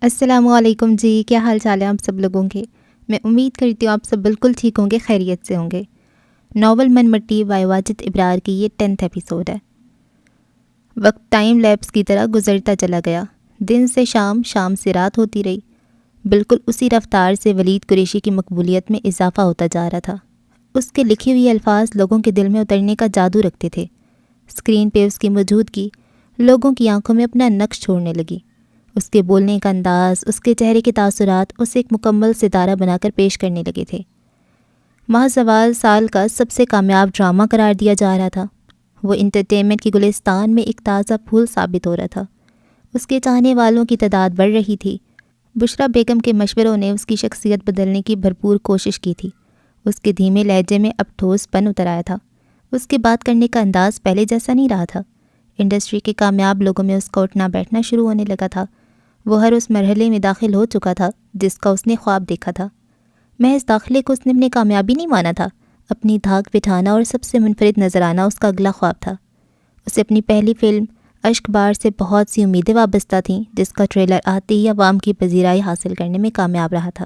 السلام علیکم جی، کیا حال چال ہے آپ سب لوگوں کے؟ میں امید کرتی ہوں آپ سب بالکل ٹھیک ہوں گے، خیریت سے ہوں گے۔ ناول من مٹی بائی واجد ابرار کی یہ 10th ایپیسوڈ ہے۔ وقت ٹائم لیپس کی طرح گزرتا چلا گیا، دن سے شام، شام سے رات ہوتی رہی۔ بالکل اسی رفتار سے ولید قریشی کی مقبولیت میں اضافہ ہوتا جا رہا تھا۔ اس کے لکھے ہوئے الفاظ لوگوں کے دل میں اترنے کا جادو رکھتے تھے۔ اسکرین پہ اس کی موجودگی لوگوں کی آنکھوں میں اپنا نقش چھوڑنے لگی۔ اس کے بولنے کا انداز، اس کے چہرے کے تاثرات اسے ایک مکمل ستارہ بنا کر پیش کرنے لگے تھے۔ ماہ زوال سال کا سب سے کامیاب ڈرامہ قرار دیا جا رہا تھا۔ وہ انٹرٹینمنٹ کی گلستان میں ایک تازہ پھول ثابت ہو رہا تھا۔ اس کے چاہنے والوں کی تعداد بڑھ رہی تھی۔ بشریٰ بیگم کے مشوروں نے اس کی شخصیت بدلنے کی بھرپور کوشش کی تھی۔ اس کے دھیمے لہجے میں اب ٹھوس پن اتر آیا تھا۔ اس کے بات کرنے کا انداز پہلے جیسا نہیں رہا تھا۔ انڈسٹری کے کامیاب لوگوں میں اس کا اٹھنا بیٹھنا شروع ہونے لگا تھا۔ وہ ہر اس مرحلے میں داخل ہو چکا تھا جس کا اس نے خواب دیکھا تھا۔ محض داخلے کو اس نے اپنی کامیابی نہیں مانا تھا، اپنی دھاک بٹھانا اور سب سے منفرد نظر آنا اس کا اگلا خواب تھا۔ اسے اپنی پہلی فلم اشک بار سے بہت سی امیدیں وابستہ تھیں، جس کا ٹریلر آتے ہی عوام کی پذیرائی حاصل کرنے میں کامیاب رہا تھا۔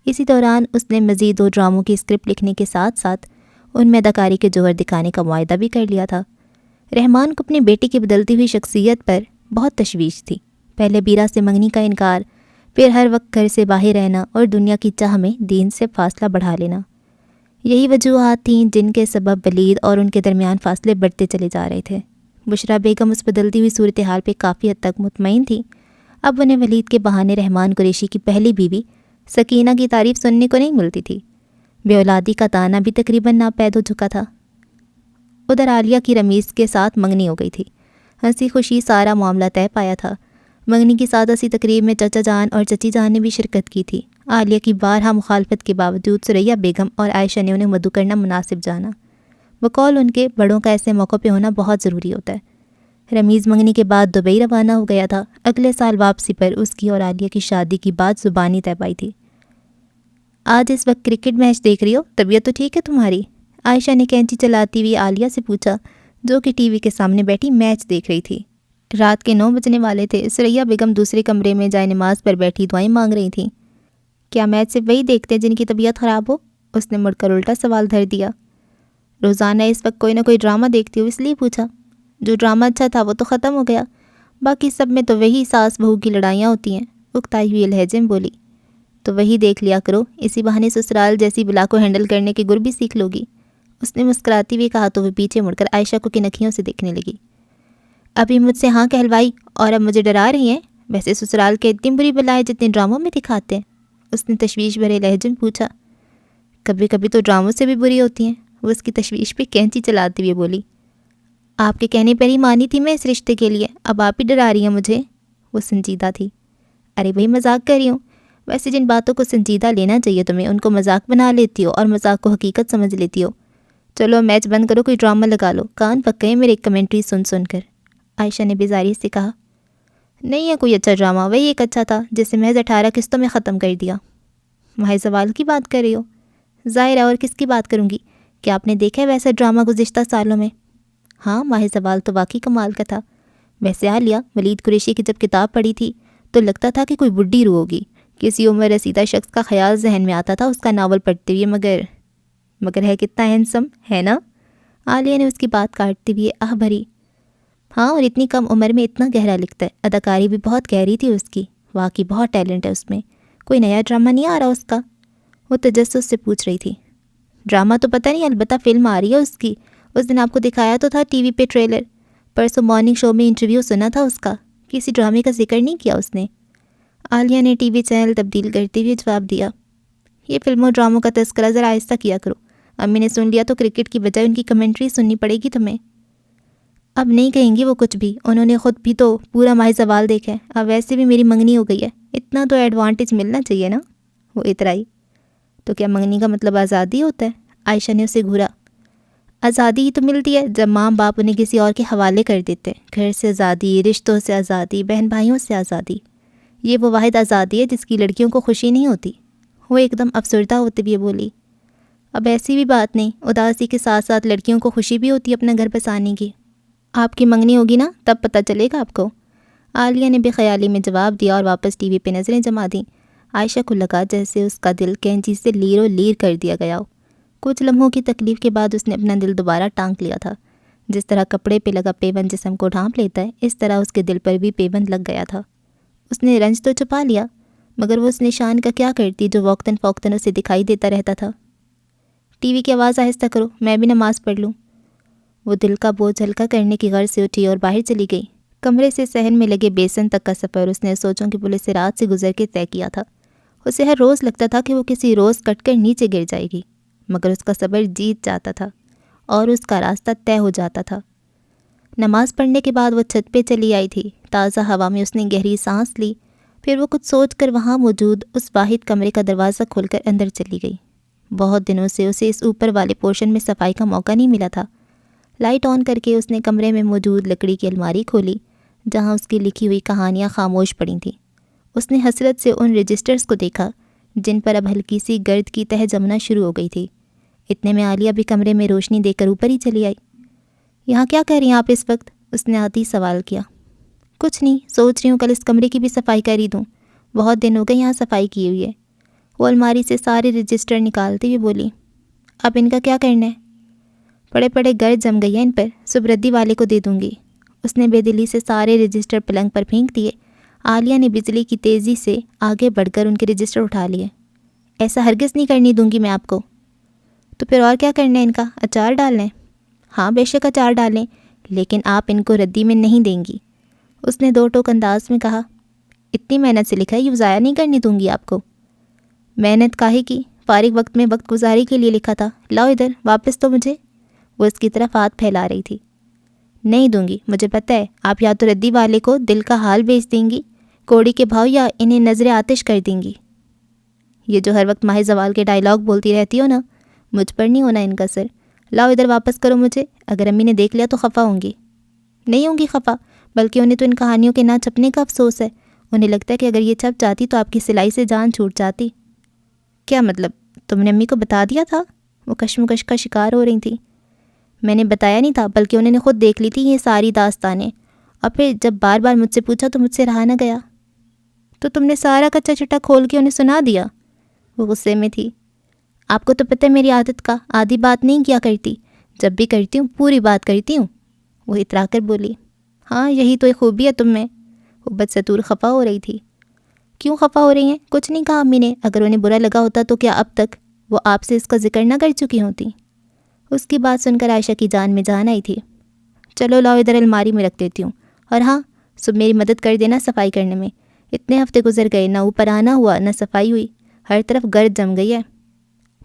اسی دوران اس نے مزید 2 ڈراموں کی اسکرپٹ لکھنے کے ساتھ ساتھ ان میں اداکاری کے جوہر دکھانے کا معاہدہ بھی کر لیا تھا۔ رحمان کو اپنی بیٹی کی بدلتی ہوئی شخصیت پر بہت تشویش تھی۔ پہلے بیرا سے منگنی کا انکار، پھر ہر وقت گھر سے باہر رہنا اور دنیا کی چاہ میں دین سے فاصلہ بڑھا لینا۔ یہی وجوہات تھیں جن کے سبب ولید اور ان کے درمیان فاصلے بڑھتے چلے جا رہے تھے۔ بشریٰ بیگم اس بدلتی ہوئی صورتحال پہ کافی حد تک مطمئن تھی۔ اب انہیں ولید کے بہانے رحمان قریشی کی پہلی بیوی سکینہ کی تعریف سننے کو نہیں ملتی تھی۔ بے اولادی کا تانا بھی تقریباً ناپید ہو چکا تھا۔ ادھر عالیہ کی رمیز کے ساتھ منگنی ہو گئی تھی۔ ہنسی خوشی سارا معاملہ طے پایا تھا۔ منگنی کی سادہ سی تقریب میں چچا جان اور چچی جان نے بھی شرکت کی تھی۔ عالیہ کی بارہا مخالفت کے باوجود سریا بیگم اور عائشہ نے انہیں مدعو کرنا مناسب جانا۔ بقول ان کے بڑوں کا ایسے موقع پہ ہونا بہت ضروری ہوتا ہے۔ رمیز منگنی کے بعد دبئی روانہ ہو گیا تھا۔ اگلے سال واپسی پر اس کی اور عالیہ کی شادی کی بات زبانی طے پائی تھی۔ آج اس وقت کرکٹ میچ دیکھ رہی ہو؟ طبیعت تو ٹھیک ہے تمہاری؟ عائشہ نے کینچی چلاتی ہوئی عالیہ سے پوچھا، جو کہ ٹی وی کے سامنے بیٹھی میچ دیکھ رہی تھی۔ رات کے 9 بجنے والے تھے۔ سریا بیگم دوسرے کمرے میں جائے نماز پر بیٹھی دعائیں مانگ رہی تھیں۔ کیا میچ سے وہی دیکھتے ہیں جن کی طبیعت خراب ہو؟ اس نے مڑ کر الٹا سوال دھر دیا۔ روزانہ اس وقت کوئی نہ کوئی ڈرامہ دیکھتی ہو، اس لیے پوچھا۔ جو ڈرامہ اچھا تھا وہ تو ختم ہو گیا، باقی سب میں تو وہی ساس بہو کی لڑائیاں ہوتی ہیں، اکتائی ہوئی لہجے میں بولی۔ تو وہی دیکھ لیا کرو، اسی بہانے سسرال جیسی بلا کو ہینڈل کرنے کے گر بھی سیکھ لوگی۔ اس نے مسکراتی ہوئی کہا تو وہ پیچھے مڑ کر عائشہ کو کنکھیوں سے دیکھنے لگی۔ ابھی مجھ سے ہاں کہلوائی اور اب مجھے ڈرا رہی ہیں؟ ویسے سسرال کے اتنی بری بلائیں جتنے ڈراموں میں دکھاتے ہیں؟ اس نے تشویش بھرے لہجے میں پوچھا۔ کبھی کبھی تو ڈراموں سے بھی بری ہوتی ہیں، وہ اس کی تشویش پہ کینچی چلاتے ہوئے بولی۔ آپ کے کہنے پر ہی مانی تھی میں اس رشتے کے لیے، اب آپ ہی ڈرا رہی ہیں مجھے؟ وہ سنجیدہ تھی۔ ارے بھائی مذاق کر رہی ہوں، ویسے جن باتوں کو سنجیدہ لینا چاہیے تمہیں ان کو مذاق بنا لیتی ہو اور مذاق کو حقیقت سمجھ لیتی ہو۔ چلو میچ بند کرو، کوئی ڈرامہ لگا لو، کان پک گئے میرے کمنٹری سن سن کر۔ عائشہ نے بیزاری سے کہا۔ نہیں ہے کوئی اچھا ڈرامہ، وہی ایک اچھا تھا جسے محض 18 قسطوں میں ختم کر دیا۔ ماہ زوال کی بات کر رہی ہو؟ ظاہر ہے، اور کس کی بات کروں گی؟ کیا آپ نے دیکھا ہے ویسا ڈرامہ گزشتہ سالوں میں؟ ہاں، ماہ زوال تو واقعی کمال کا تھا۔ ویسے عالیہ، ولید قریشی کی جب کتاب پڑھی تھی تو لگتا تھا کہ کوئی بڈھی روح ہوگی۔ کسی عمر رسیدہ شخص کا خیال ذہن میں آتا تھا اس کا ناول پڑھتے ہوئے، مگر ہے کتنا ہینسم ہے نا؟ عالیہ نے اس کی بات کاٹتے ہوئے آہ بھری۔ ہاں، اور اتنی کم عمر میں اتنا گہرا لکھتا ہے، اداکاری بھی بہت گہری تھی اس کی، واقعی بہت ٹیلنٹ ہے اس میں۔ کوئی نیا ڈرامہ نہیں آ رہا اس کا؟ وہ تجسس سے پوچھ رہی تھی۔ ڈرامہ تو پتہ نہیں، البتہ فلم آ رہی ہے اس کی۔ اس دن آپ کو دکھایا تو تھا ٹی وی پہ ٹریلر، پرسوں مارننگ شو میں انٹرویو سنا تھا اس کا، کسی ڈرامے کا ذکر نہیں کیا اس نے۔ عالیہ نے ٹی وی چینل تبدیل کرتے ہوئے جواب دیا۔ یہ فلموں ڈراموں کا تذکرہ ذرا آہستہ کیا کرو، امی نے سن لیا تو کرکٹ کی بجائے ان کی کمنٹری سننی پڑے گی تمہیں۔ اب نہیں کہیں گی وہ کچھ بھی، انہوں نے خود بھی تو پورا ماہ زوال دیکھا ہے، اب ویسے بھی میری منگنی ہو گئی ہے، اتنا تو ایڈوانٹیج ملنا چاہیے نا۔ وہ اترائی۔ تو کیا منگنی کا مطلب آزادی ہوتا ہے؟ عائشہ نے اسے گھورا۔ آزادی ہی تو ملتی ہے جب ماں باپ انہیں کسی اور کے حوالے کر دیتے ہیں۔ گھر سے آزادی، رشتوں سے آزادی، بہن بھائیوں سے آزادی، یہ وہ واحد آزادی ہے جس کی لڑکیوں کو خوشی نہیں ہوتی۔ وہ ایک دم افسردہ ہوتے ہوئے بولی۔ اب ایسی بھی بات نہیں، اداسی کے ساتھ ساتھ لڑکیوں کو خوشی بھی ہوتی ہے اپنا گھر بسانے کی۔ آپ کی منگنی ہوگی نا، تب پتہ چلے گا آپ کو۔ عالیہ نے بے خیالی میں جواب دیا اور واپس ٹی وی پہ نظریں جما دیں۔ عائشہ کو لگا جیسے اس کا دل کینچی سے لیرو لیر کر دیا گیا ہو۔ کچھ لمحوں کی تکلیف کے بعد اس نے اپنا دل دوبارہ ٹانک لیا تھا۔ جس طرح کپڑے پہ لگا پیوند جسم کو ڈھانپ لیتا ہے، اس طرح اس کے دل پر بھی پیوند لگ گیا تھا۔ اس نے رنج تو چھپا لیا، مگر وہ اس نشان کا کیا کرتی جو وقتاً فوقتاً اسے دکھائی دیتا رہتا تھا۔ ٹی وی کی آواز آہستہ کرو، میں بھی نماز پڑھ لوں۔ وہ دل کا بوجھ ہلکا کرنے کی غرض سے اٹھی اور باہر چلی گئی۔ کمرے سے صحن میں لگے بیسن تک کا سفر اس نے سوچوں کی پولیس سے رات سے گزر کے طے کیا تھا۔ اسے ہر روز لگتا تھا کہ وہ کسی روز کٹ کر نیچے گر جائے گی، مگر اس کا صبر جیت جاتا تھا اور اس کا راستہ طے ہو جاتا تھا۔ نماز پڑھنے کے بعد وہ چھت پہ چلی آئی تھی۔ تازہ ہوا میں اس نے گہری سانس لی، پھر وہ کچھ سوچ کر وہاں موجود اس واحد کمرے کا دروازہ کھول کر اندر چلی گئی۔ بہت دنوں سے اسے اس اوپر والے پورشن میں صفائی کا موقع نہیں ملا تھا۔ لائٹ آن کر کے اس نے کمرے میں موجود لکڑی کی الماری کھولی جہاں اس کی لکھی ہوئی کہانیاں خاموش پڑی تھیں۔ اس نے حسرت سے ان رجسٹرز کو دیکھا جن پر اب ہلکی سی گرد کی تہ جمنا شروع ہو گئی تھی۔ اتنے میں عالیہ بھی کمرے میں روشنی دے کر اوپر ہی چلی آئی۔ یہاں کیا کر رہی ہیں آپ اس وقت؟ اس نے آتی سوال کیا۔ کچھ نہیں، سوچ رہی ہوں کل اس کمرے کی بھی صفائی کر ہی دوں، بہت دن ہو گئے یہاں صفائی کی ہوئی ہے۔ وہ الماری سے سارے رجسٹر نکالتی ہوئی بولی۔ اب ان کا کیا کرنا ہے؟ پڑے پڑے گرد جم گئی ہے ان پر، سبردی والے کو دے دوں گی۔ اس نے بے دلی سے سارے رجسٹر پلنگ پر پھینک دیے۔ عالیہ نے بجلی کی تیزی سے آگے بڑھ کر ان کے رجسٹر اٹھا لیے۔ ایسا ہرگز نہیں کرنی دوں گی میں آپ کو۔ تو پھر اور کیا کرنا ہے ان کا؟ اچار ڈالنا ہے؟ ہاں بے شک اچار ڈالیں، لیکن آپ ان کو ردی میں نہیں دیں گی۔ اس نے دو ٹوک انداز میں کہا۔ اتنی محنت سے لکھا ہے، یہ ضائع نہیں کرنی دوں گی آپ کو۔ محنت کاہے کی؟ فارغ وقت میں وقت گزاری کے لیے لکھا تھا، لاؤ ادھر واپس تو مجھے۔ وہ اس کی طرف ہاتھ پھیلا رہی تھی۔ نہیں دوں گی، مجھے پتہ ہے آپ یا تو ردی والے کو دل کا حال بیچ دیں گی کوڑی کے بھاؤ، یا انہیں نظر آتش کر دیں گی۔ یہ جو ہر وقت ماہ زوال کے ڈائیلاگ بولتی رہتی ہو نا، مجھ پر نہیں ہونا ان کا سر۔ لاؤ ادھر واپس کرو مجھے، اگر امی نے دیکھ لیا تو خفا ہوں گی۔ نہیں ہوں گی خفا، بلکہ انہیں تو ان کہانیوں کے نہ چھپنے کا افسوس ہے۔ انہیں لگتا ہے کہ اگر یہ چھپ جاتی تو آپ کی سلائی سے جان چھوٹ جاتی۔ کیا مطلب؟ تم نے امی کو بتا دیا تھا؟ وہ کشمکش کا شکار ہو رہی تھی۔ میں نے بتایا نہیں تھا، بلکہ انہوں نے خود دیکھ لی تھی یہ ساری داستانیں، اور پھر جب بار بار مجھ سے پوچھا تو مجھ سے رہا نہ گیا۔ تو تم نے سارا کچا چٹا کھول کے انہیں سنا دیا؟ وہ غصے میں تھی۔ آپ کو تو پتہ ہے میری عادت کا، آدھی بات نہیں کیا کرتی، جب بھی کرتی ہوں پوری بات کرتی ہوں۔ وہ اترا کر بولی۔ ہاں یہی تو ایک خوبی ہے تم میں۔ وہ بدستور خفا ہو رہی تھی۔ کیوں خفا ہو رہی ہیں؟ کچھ نہیں کہا امی نے، اگر انہیں برا لگا ہوتا تو کیا اب تک وہ آپ سے اس کا ذکر نہ کر چکی ہوتی؟ اس کی بات سن کر عائشہ کی جان میں جان آئی تھی۔ چلو لاؤ ادھر الماری میں رکھ دیتی ہوں، اور ہاں صبح میری مدد کر دینا صفائی کرنے میں۔ اتنے ہفتے گزر گئے، نہ اوپر آنا ہوا نہ صفائی ہوئی، ہر طرف گرد جم گئی ہے۔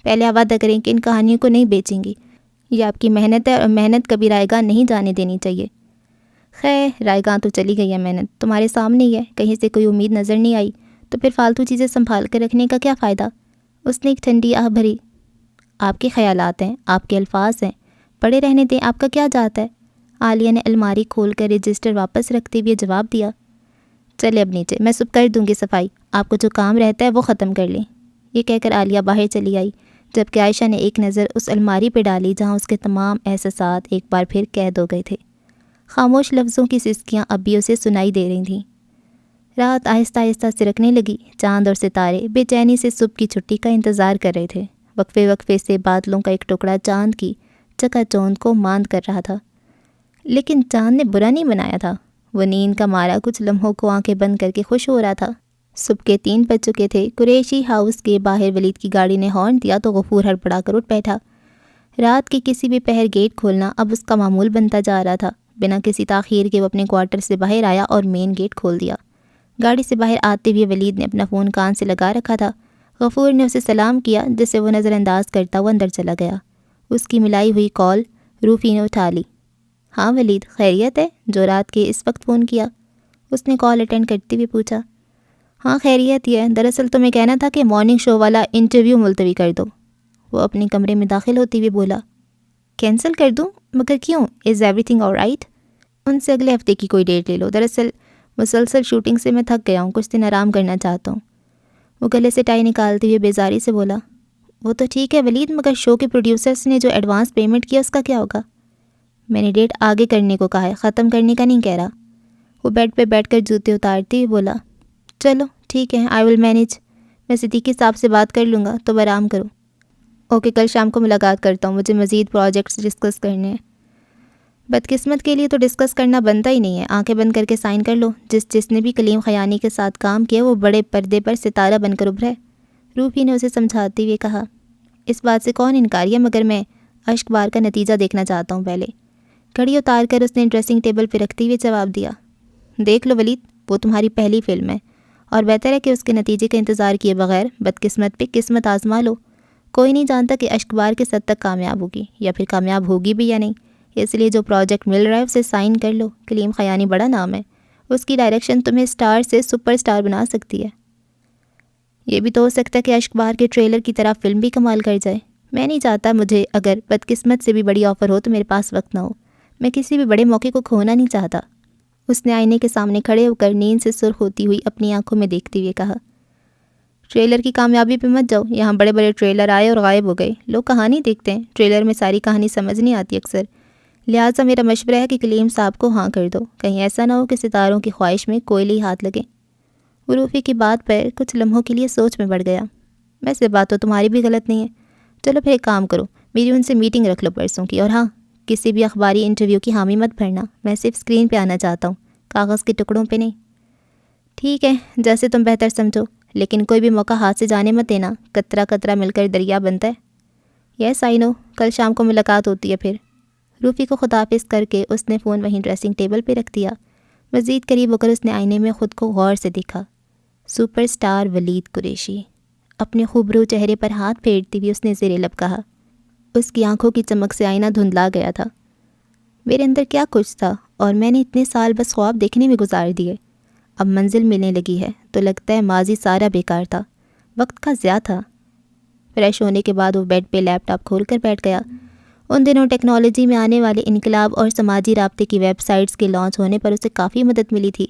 پہلے آپ وعدہ کریں کہ ان کہانیوں کو نہیں بیچیں گی، یہ آپ کی محنت ہے اور محنت کبھی رائے گاہ نہیں جانے دینی چاہیے۔ خیر رائے گاہ تو چلی گئی ہے محنت، تمہارے سامنے ہی ہے، کہیں سے کوئی امید نظر نہیں آئی تو پھر فالتو چیزیں سنبھال کر رکھنے کا کیا فائدہ؟ اس نے ایک ٹھنڈی آہ بھری۔ آپ کے خیالات ہیں، آپ کے الفاظ ہیں، پڑے رہنے دیں، آپ کا کیا جاتا ہے؟ عالیہ نے الماری کھول کر رجسٹر واپس رکھتے ہوئے جواب دیا۔ چلے اب نیچے، میں صبح کر دوں گی صفائی، آپ کو جو کام رہتا ہے وہ ختم کر لیں۔ یہ کہہ کر عالیہ باہر چلی آئی، جبکہ عائشہ نے ایک نظر اس الماری پہ ڈالی جہاں اس کے تمام احساسات ایک بار پھر قید ہو گئے تھے۔ خاموش لفظوں کی سسکیاں اب بھی اسے سنائی دے رہی تھیں۔ رات آہستہ آہستہ سرکنے لگی، چاند اور ستارے بے چینی سے صبح کی چھٹی کا انتظار کر رہے تھے۔ وقفے وقفے سے بادلوں کا ایک ٹکڑا چاند کی چکا چوند کو ماند کر رہا تھا، لیکن چاند نے برا نہیں بنایا تھا۔ وہ نیند کا مارا کچھ لمحوں کو آنکھیں بند کر کے خوش ہو رہا تھا۔ صبح کے 3 بج چکے تھے۔ قریشی ہاؤس کے باہر ولید کی گاڑی نے ہارن دیا تو غفور ہڑبڑا کر اٹھ بیٹھا۔ رات کے کسی بھی پہر گیٹ کھولنا اب اس کا معمول بنتا جا رہا تھا۔ بنا کسی تاخیر کے وہ اپنے کوارٹر سے باہر آیا اور مین گیٹ کھول دیا۔ گاڑی سے باہر آتے ہوئے ولید نے اپنا فون کان سے لگا رکھا تھا۔ غفور نے اسے سلام کیا، جسے وہ نظر انداز کرتا ہوا اندر چلا گیا۔ اس کی ملائی ہوئی کال روفی نے اٹھا لی۔ ہاں ولید، خیریت ہے؟ جو رات کے اس وقت فون کیا؟ اس نے کال اٹینڈ کرتے ہوئے پوچھا۔ ہاں خیریت ہی ہے، دراصل تمہیں کہنا تھا کہ مارننگ شو والا انٹرویو ملتوی کر دو۔ وہ اپنے کمرے میں داخل ہوتے ہوئے بولا۔ کینسل کر دوں؟ مگر کیوں؟ Is everything all right? ان سے اگلے ہفتے کی کوئی ڈیٹ لے لو، دراصل مسلسل شوٹنگ سے میں تھک گیا ہوں، کچھ دن آرام کرنا چاہتا ہوں۔ وہ گلے سے ٹائی نکالتے ہوئے بیزاری سے بولا۔ وہ تو ٹھیک ہے ولید، مگر شو کے پروڈیوسرز نے جو ایڈوانس پیمنٹ کیا اس کا کیا ہوگا؟ میں نے ڈیٹ آگے کرنے کو کہا ہے، ختم کرنے کا نہیں کہہ رہا۔ وہ بیڈ پہ بیٹھ کر جوتے اتارتے ہوئے بولا، چلو ٹھیک ہے، آئی ول مینیج، میں صدیقی صاحب سے بات کر لوں گا، تو آرام کرو۔ اوکے، کل شام کو ملاقات کرتا ہوں، مجھے مزید پروجیکٹس ڈسکس کرنے ہیں۔ بدقسمت کے لیے تو ڈسکس کرنا بنتا ہی نہیں ہے، آنکھیں بند کر کے سائن کر لو۔ جس نے بھی کلیم خیانی کے ساتھ کام کیا وہ بڑے پردے پر ستارہ بن کر ابھرا ہے، روفی نے اسے سمجھاتے ہوئے کہا۔ اس بات سے کون انکاری ہے، مگر میں اشک بار کا نتیجہ دیکھنا چاہتا ہوں پہلے۔ گھڑی اتار کر اس نے ڈریسنگ ٹیبل پہ رکھتے ہوئے جواب دیا، دیکھ لو ولید، وہ تمہاری پہلی فلم ہے اور بہتر ہے کہ اس کے نتیجے کا انتظار کیے بغیر بدقسمت پہ قسمت آزما لو۔ کوئی نہیں جانتا کہ اشک بار کس حد تک کامیاب ہوگی یا پھر کامیاب ہوگی بھی یا نہیں، اس لیے جو پروجیکٹ مل رہا ہے اسے سائن کر لو۔ کلیم خیانی بڑا نام ہے، اس کی ڈائریکشن تمہیں سٹار سے سپر سٹار بنا سکتی ہے۔ یہ بھی تو ہو سکتا ہے کہ اشک بار کے ٹریلر کی طرح فلم بھی کمال کر جائے۔ میں نہیں چاہتا، مجھے اگر بدقسمت سے بھی بڑی آفر ہو تو میرے پاس وقت نہ ہو، میں کسی بھی بڑے موقع کو کھونا نہیں چاہتا۔ اس نے آئینے کے سامنے کھڑے ہو کر نیند سے سرخ ہوتی ہوئی اپنی آنکھوں میں دیکھتے ہوئے کہا، ٹریلر کی کامیابی پہ مت جاؤ، یہاں بڑے بڑے ٹریلر آئے اور غائب ہو گئے، لوگ کہانی دیکھتے ہیں، ٹریلر میں ساری کہانی سمجھ نہیں آتی اکثر، لہٰذا میرا مشورہ ہے کہ کلیم صاحب کو ہاں کر دو، کہیں ایسا نہ ہو کہ ستاروں کی خواہش میں کوئلے ہاتھ لگے۔ وہ روفی کی بات پر کچھ لمحوں کے لیے سوچ میں پڑ گیا۔ ویسے بات تو تمہاری بھی غلط نہیں ہے، چلو پھر ایک کام کرو، میری ان سے میٹنگ رکھ لو پرسوں کی، اور ہاں، کسی بھی اخباری انٹرویو کی حامی مت بھرنا، میں صرف اسکرین پہ آنا چاہتا ہوں، کاغذ کے ٹکڑوں پہ نہیں۔ ٹھیک ہے، جیسے تم بہتر سمجھو، لیکن کوئی بھی موقع ہاتھ سے جانے مت دینا، قطرہ قطرہ مل کر دریا بنتا ہے۔ یس آئی نو، کل شام کو ملاقات ہوتی ہے پھر۔ روفی کو خداحافظ کر کے اس نے فون وہیں ڈریسنگ ٹیبل پہ رکھ دیا۔ مزید قریب ہو کر اس نے آئینے میں خود کو غور سے دیکھا۔ سپر سٹار ولید قریشی، اپنے خوبرو چہرے پر ہاتھ پھیرتی ہوئی اس نے زیر لب کہا۔ اس کی آنکھوں کی چمک سے آئینہ دھندلا گیا تھا۔ میرے اندر کیا کچھ تھا اور میں نے اتنے سال بس خواب دیکھنے میں گزار دیے، اب منزل ملنے لگی ہے تو لگتا ہے ماضی سارا بیکار تھا، وقت کا ضیاع تھا۔ فریش ہونے کے بعد وہ بیڈ پہ لیپ ٹاپ کھول کر بیٹھ گیا۔ ان دنوں ٹیکنالوجی میں آنے والے انقلاب اور سماجی رابطے کی ویب سائٹس کے لانچ ہونے پر اسے کافی مدد ملی تھی۔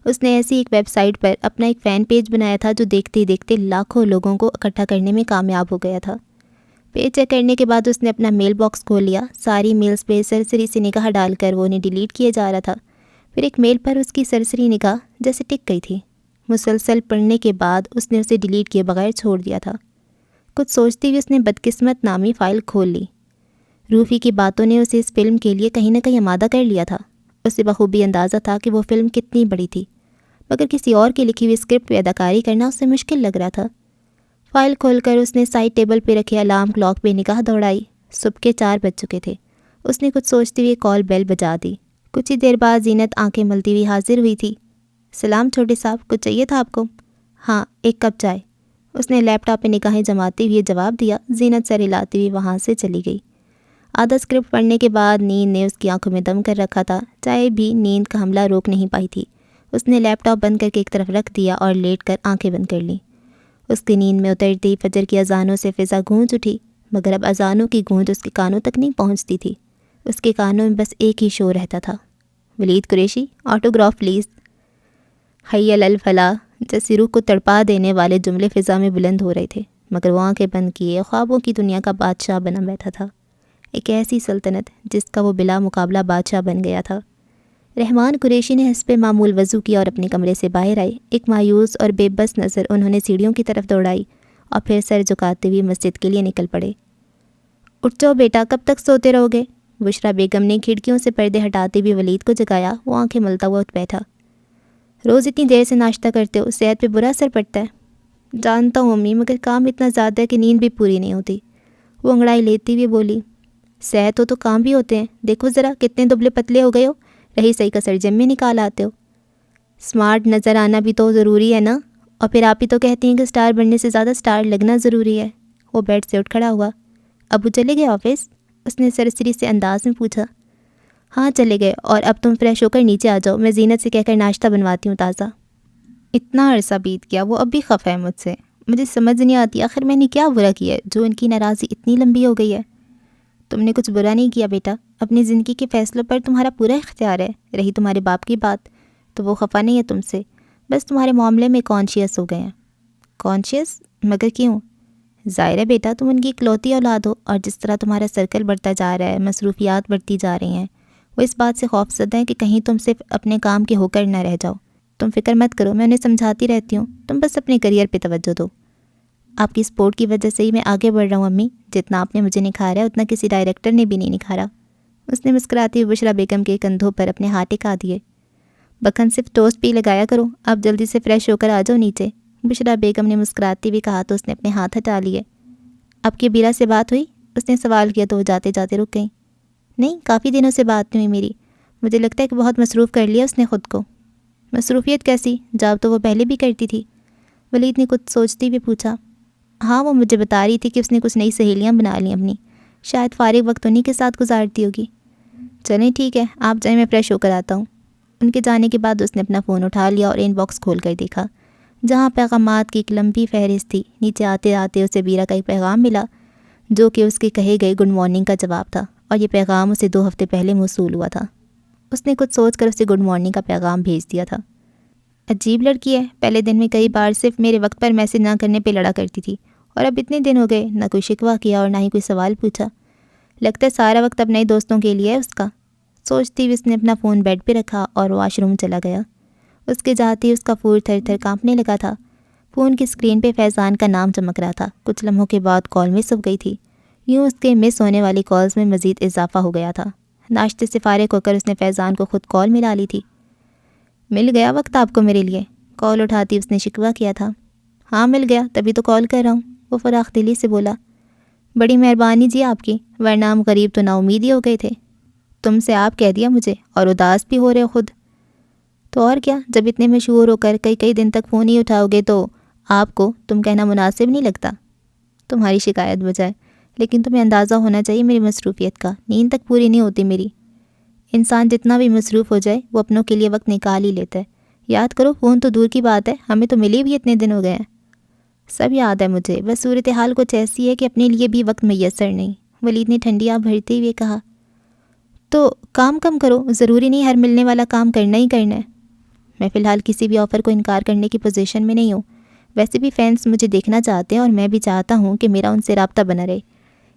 اس نے ایسی ایک ویب سائٹ پر اپنا ایک فین پیج بنایا تھا جو دیکھتے ہی دیکھتے لاکھوں لوگوں کو اکٹھا کرنے میں کامیاب ہو گیا تھا۔ پیج چیک کرنے کے بعد اس نے اپنا میل باکس کھول لیا، ساری میلز پہ سرسری سے نگاہ ڈال کر وہ انہیں ڈیلیٹ کیے جا رہا تھا۔ پھر ایک میل پر اس کی سرسری نگاہ جیسے ٹک گئی تھی، مسلسل پڑھنے کے بعد اس نے اسے ڈیلیٹ کیے بغیر چھوڑ دیا تھا۔ کچھ سوچتی ہوئی اس نے بدقسمت نامی فائل کھول لی۔ روفی کی باتوں نے اسے اس فلم کے لیے کہیں نہ کہیں آمادہ کر لیا تھا۔ اسے بخوبی اندازہ تھا کہ وہ فلم کتنی بڑی تھی، مگر کسی اور کی لکھی ہوئی اسکرپٹ پہ اداکاری کرنا اس سے مشکل لگ رہا تھا۔ فائل کھول کر اس نے سائڈ ٹیبل پہ رکھے الارم کلاک پہ نگاہ دوڑائی۔ صبح کے 4 بج چکے تھے۔ اس نے کچھ سوچتے ہوئے کال بیل بجا دی۔ کچھ ہی دیر بعد زینت آنکھیں ملتی ہوئی حاضر ہوئی تھی۔ سلام چھوٹے صاحب، کچھ چاہیے تھا آپ کو؟ ہاں، 1 کپ چائے، اس نے لیپ ٹاپ پہ نگاہیں جماتے ہوئے جواب دیا۔ زینت سر ہلاتی ہوئی وہاں سے چلی گئی۔ آدھا اسکرپٹ پڑھنے کے بعد نیند نے اس کی آنکھوں میں دم کر رکھا تھا، چائے بھی نیند کا حملہ روک نہیں پائی تھی۔ اس نے لیپ ٹاپ بند کر کے ایک طرف رکھ دیا اور لیٹ کر آنکھیں بند کر لیں۔ اس کی نیند میں اترتے ہی فجر کی اذانوں سے فضا گونج اٹھی، مگر اب اذانوں کی گونج اس کے کانوں تک نہیں پہنچتی تھی۔ اس کے کانوں میں بس ایک ہی شور رہتا تھا، ولید قریشی، آٹوگراف پلیز۔ حی علی الفلاح جیسے روح کو تڑپا دینے والے جملے فضا میں بلند ہو رہے تھے، مگر وہ آنکھیں بند کیے خوابوں کی دنیا کا بادشاہ بنا بیٹھا تھا، ایک ایسی سلطنت جس کا وہ بلا مقابلہ بادشاہ بن گیا تھا۔ رحمان قریشی نے حسب معمول وضو کیا اور اپنے کمرے سے باہر آئے۔ ایک مایوس اور بے بس نظر انہوں نے سیڑھیوں کی طرف دوڑائی اور پھر سر جھکاتے ہوئے مسجد کے لیے نکل پڑے۔ اٹھ جاؤ بیٹا، کب تک سوتے رہو گے؟ بشرا بیگم نے کھڑکیوں سے پردے ہٹاتے ہوئے ولید کو جگایا۔ وہ آنکھیں ملتا ہوا اٹھ بیٹھا۔ روز اتنی دیر سے ناشتہ کرتے ہو، صحت پہ برا اثر پڑتا ہے۔ جانتا ہوں امی، مگر کام اتنا زیادہ ہے کہ نیند بھی پوری نہیں ہوتی، وہ انگڑائی لیتی ہوئی بولی۔ صحت ہو تو کام بھی ہوتے ہیں، دیکھو ذرا کتنے دبلے پتلے ہو گئے ہو، رہی صحیح کا سر جم میں نکال آتے ہو۔ سمارٹ نظر آنا بھی تو ضروری ہے نا، اور پھر آپ ہی تو کہتی ہیں کہ سٹار بننے سے زیادہ سٹار لگنا ضروری ہے۔ وہ بیڈ سے اٹھ کھڑا ہوا۔ ابو چلے گئے آفس؟ اس نے سرسری سے انداز میں پوچھا۔ ہاں چلے گئے، اور اب تم فریش ہو کر نیچے آ جاؤ، میں زینت سے کہہ کر ناشتہ بنواتی ہوں تازہ۔ اتنا عرصہ بیت گیا، وہ اب بھی خفا ہے مجھ سے، مجھے سمجھ نہیں آتی آخر میں نے کیا برا کیا ہے جو ان کی ناراضی اتنی لمبی ہو گئی ہے۔ تم نے کچھ برا نہیں کیا بیٹا، اپنی زندگی کے فیصلوں پر تمہارا پورا اختیار ہے۔ رہی تمہارے باپ کی بات تو وہ خفا نہیں ہے تم سے، بس تمہارے معاملے میں کانشیس ہو گئے ہیں۔ کانشیس؟ مگر کیوں؟ ظاہر ہے بیٹا تم ان کی اکلوتی اولاد ہو، اور جس طرح تمہارا سرکل بڑھتا جا رہا ہے، مصروفیات بڑھتی جا رہی ہیں، وہ اس بات سے خوف زدہ ہیں کہ کہیں تم صرف اپنے کام کے ہو کر نہ رہ جاؤ۔ تم فکر مت کرو، میں انہیں سمجھاتی رہتی ہوں، تم بس اپنے کریئر پہ توجہ دو۔ آپ کی سپورٹ کی وجہ سے ہی میں آگے بڑھ رہا ہوں امی، جتنا آپ نے مجھے نکھارا ہے اتنا کسی ڈائریکٹر نے بھی نہیں نکھارا۔ اس نے مسکراتی ہوئی بشریٰ بیگم کے کندھوں پر اپنے ہاتھ ٹکا دیے۔ بکن صرف ٹوسٹ پی لگایا کرو، آپ جلدی سے فریش ہو کر آ جاؤ نیچے، بشریٰ بیگم نے مسکراتی ہوئی کہا تو اس نے اپنے ہاتھ ہٹا لیے۔ آپ کی بیرا سے بات ہوئی؟ اس نے سوال کیا تو وہ جاتے جاتے رک گئیں۔ نہیں، کافی دنوں سے بات نہیں ہوئی میری، مجھے لگتا ہے کہ بہت مصروف کر لیا اس نے خود کو۔ مصروفیت کیسی؟ جاب تو وہ پہلے بھی کرتی تھی، ولید نے کچھ سوچتے ہوئے پوچھا۔ ہاں، وہ مجھے بتا رہی تھی کہ اس نے کچھ نئی سہیلیاں بنا لیں اپنی، شاید فارغ وقت انہی کے ساتھ گزارتی ہوگی۔ چلیں ٹھیک ہے، آپ جائیں، میں فریش ہو کر آتا ہوں۔ ان کے جانے کے بعد اس نے اپنا فون اٹھا لیا اور ان باکس کھول کر دیکھا، جہاں پیغامات کی ایک لمبی فہرست تھی۔ نیچے آتے آتے اسے بیرا کا ایک پیغام ملا جو کہ اس کے کہے گئے گڈ مارننگ کا جواب تھا، اور یہ پیغام اسے 2 ہفتے پہلے موصول ہوا تھا۔ اس نے کچھ سوچ کر اسے گڈ مارننگ کا پیغام بھیج دیا تھا۔ عجیب لڑکی ہے، پہلے دن میں کئی بار صرف میرے وقت پر میسج نہ کرنے پہ لڑا کرتی تھی، اور اب اتنے دن ہو گئے نہ کوئی شکوہ کیا اور نہ ہی کوئی سوال پوچھا۔ لگتا ہے سارا وقت اب نئے دوستوں کے لیے ہے اس کا۔ سوچتی ہوئی اس نے اپنا فون بیڈ پہ رکھا اور واش روم چلا گیا۔ اس کے جاتے ہی اس کا پھول تھر تھر کانپنے لگا تھا۔ فون کی اسکرین پہ فیضان کا نام چمک رہا تھا۔ کچھ لمحوں کے بعد کال مس ہو گئی تھی، یوں اس کے مس ہونے والی کالز میں مزید اضافہ ہو گیا تھا۔ ناشتے سے فارغ ہو کر اس نے فیضان کو خود کال ملا لی تھی۔ مل گیا وقت آپ کو میرے لیے؟ کال اٹھاتی اس نے شکوہ کیا تھا۔ ہاں مل گیا، تبھی تو کال کر رہا ہوں، وہ فراخ دلی سے بولا۔ بڑی مہربانی جی آپ کی، ورنہ ہم غریب تو نا امید ہی ہو گئے تھے۔ تم سے آپ کہہ دیا مجھے، اور اداس بھی ہو رہے ہو خود۔ تو اور کیا، جب اتنے مشہور ہو کر کئی دن تک فون ہی اٹھاؤ گے تو آپ کو تم کہنا مناسب نہیں لگتا۔ تمہاری شکایت بجائے، لیکن تمہیں اندازہ ہونا چاہیے میری مصروفیت کا، نیند تک پوری نہیں ہوتی میری۔ انسان جتنا بھی مصروف ہو جائے وہ اپنوں کے لیے وقت نکال ہی لیتا ہے۔ یاد کرو، فون تو دور کی بات ہے، ہمیں تو ملے بھی اتنے دن ہو گئے ہیں۔ سب یاد ہے مجھے، بس صورتحال کچھ ایسی ہے کہ اپنے لیے بھی وقت میسر نہیں، ولید نے ٹھنڈی آب بھرتے ہوئے کہا۔ تو کام کم کرو، ضروری نہیں ہر ملنے والا کام کرنا ہی کرنا ہے۔ میں فی الحال کسی بھی آفر کو انکار کرنے کی پوزیشن میں نہیں ہوں، ویسے بھی فینس مجھے دیکھنا چاہتے ہیں اور میں بھی چاہتا ہوں کہ میرا ان سے رابطہ بنا رہے۔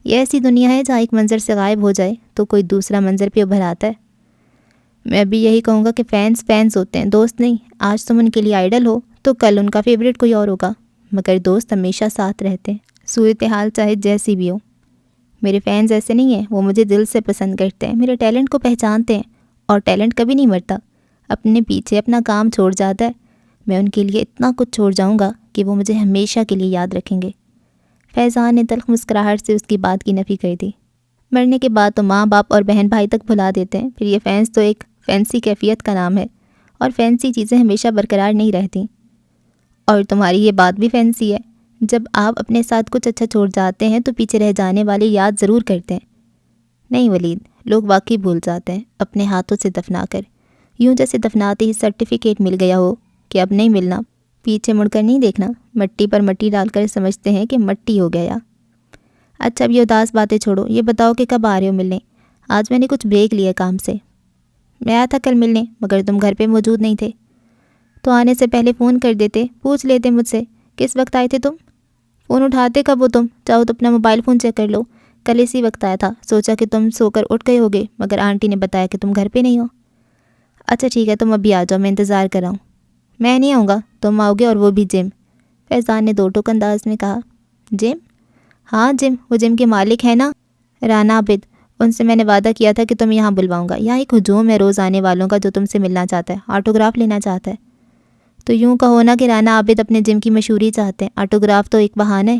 یہ ایسی دنیا ہے جہاں ایک منظر سے غائب ہو جائے تو کوئی دوسرا منظر پہ ابھر آتا ہے۔ میں بھی یہی کہوں گا کہ فینس ہوتے ہیں، دوست نہیں۔ آج تم ان کے لیے آئیڈل ہو تو کل ان کا فیوریٹ کوئی اور ہوگا، مگر دوست ہمیشہ ساتھ رہتے ہیں، صورتحال چاہے جیسی بھی ہو۔ میرے فینس ایسے نہیں ہیں، وہ مجھے دل سے پسند کرتے ہیں، میرے ٹیلنٹ کو پہچانتے ہیں، اور ٹیلنٹ کبھی نہیں مرتا، اپنے پیچھے اپنا کام چھوڑ جاتا ہے۔ میں ان کے لیے اتنا کچھ چھوڑ جاؤں گا کہ وہ مجھے ہمیشہ کے لیے یاد رکھیں گے۔ فیضان نے تلخ مسکراہٹ سے اس کی بات کی نفی کر دی۔ مرنے کے بعد تو ماں باپ اور بہن بھائی تک بھلا دیتے ہیں، پھر یہ فینس تو ایک فینسی کیفیت کا نام ہے، اور فینسی چیزیں ہمیشہ برقرار نہیں رہتی۔ اور تمہاری یہ بات بھی فینسی ہے، جب آپ اپنے ساتھ کچھ اچھا چھوڑ جاتے ہیں تو پیچھے رہ جانے والے یاد ضرور کرتے ہیں۔ نہیں ولید، لوگ واقعی بھول جاتے ہیں اپنے ہاتھوں سے دفنا کر، یوں جیسے دفناتے ہی سرٹیفکیٹ مل گیا ہو کہ اب نہیں ملنا، پیچھے مڑ کر نہیں دیکھنا، مٹی پر مٹی ڈال کر سمجھتے ہیں کہ مٹی ہو گیا۔ اچھا اب یہ اداس باتیں چھوڑو، یہ بتاؤ کہ کب آ رہے ہو ملنے؟ آج میں نے کچھ بریک لیا کام سے۔ میں آیا تھا کل ملنے، مگر تم گھر پہ موجود نہیں تھے، تو آنے سے پہلے فون کر دیتے، پوچھ لیتے مجھ سے کس وقت آئے تھے تم۔ فون اٹھاتے کب ہو تم؟ چاہو تو اپنا موبائل فون چیک کر لو، کل اسی وقت آیا تھا، سوچا کہ تم سو کر اٹھ گئے ہوگے، مگر آنٹی نے بتایا کہ تم گھر پہ نہیں ہو۔ اچھا ٹھیک ہے، تم ابھی آ جاؤ، میں انتظار کر رہا ہوں۔ میں نہیں آؤں گا، تم آؤ گے، اور وہ بھی جم۔ فیضان نے 2 ٹوک انداز میں کہا۔ جم؟ ہاں جم، وہ جم کے مالک ہیں نا، رانا عابد، ان سے میں نے وعدہ کیا تھا کہ تم یہاں بلواؤں گا۔ یہاں ایک ہجوم ہے روز آنے والوں کا جو تم سے ملنا چاہتا ہے، آٹوگراف لینا چاہتا ہے۔ تو یوں کہو نا کہ رانا عابد اپنے جم کی مشہوری چاہتے ہیں، آٹوگراف تو ایک بہانہ ہے۔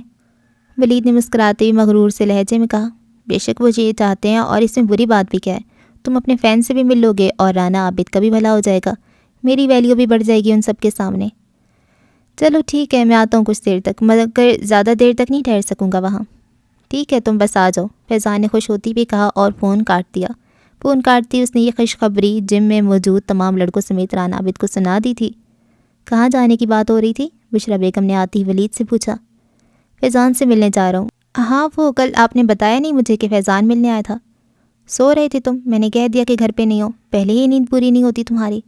ولید نے مسکراتے ہوئے مغرور سے لہجے میں کہا۔ بے شک وہ یہ چاہتے ہیں، اور اس میں بری بات بھی کیا ہے؟ تم اپنے فین سے بھی مل لو گے اور رانا عابد کا بھی بھلا ہو جائے گا، میری ویلیو بھی بڑھ جائے گی ان سب کے سامنے۔ چلو ٹھیک ہے، میں آتا ہوں کچھ دیر تک، مگر زیادہ دیر تک نہیں ٹھہر سکوں گا وہاں۔ ٹھیک ہے، تم بس آ جاؤ، فیضان نے خوش ہوتی بھی کہا اور فون کاٹ دیا۔ فون کاٹتی اس نے یہ خوشخبری جم میں موجود تمام لڑکوں سمیت رانا عابد کو سنا دی تھی۔ کہاں جانے کی بات ہو رہی تھی؟ بشریٰ بیگم نے آتی ولید سے پوچھا۔ فیضان سے ملنے جا رہا ہوں۔ ہاں وہ کل آپ نے بتایا نہیں مجھے کہ فیضان ملنے آیا تھا؟ سو رہے تھے تم، میں نے کہہ دیا کہ گھر پہ نہیں ہو، پہلے ہی نیند پوری نہیں ہوتی تمہاری۔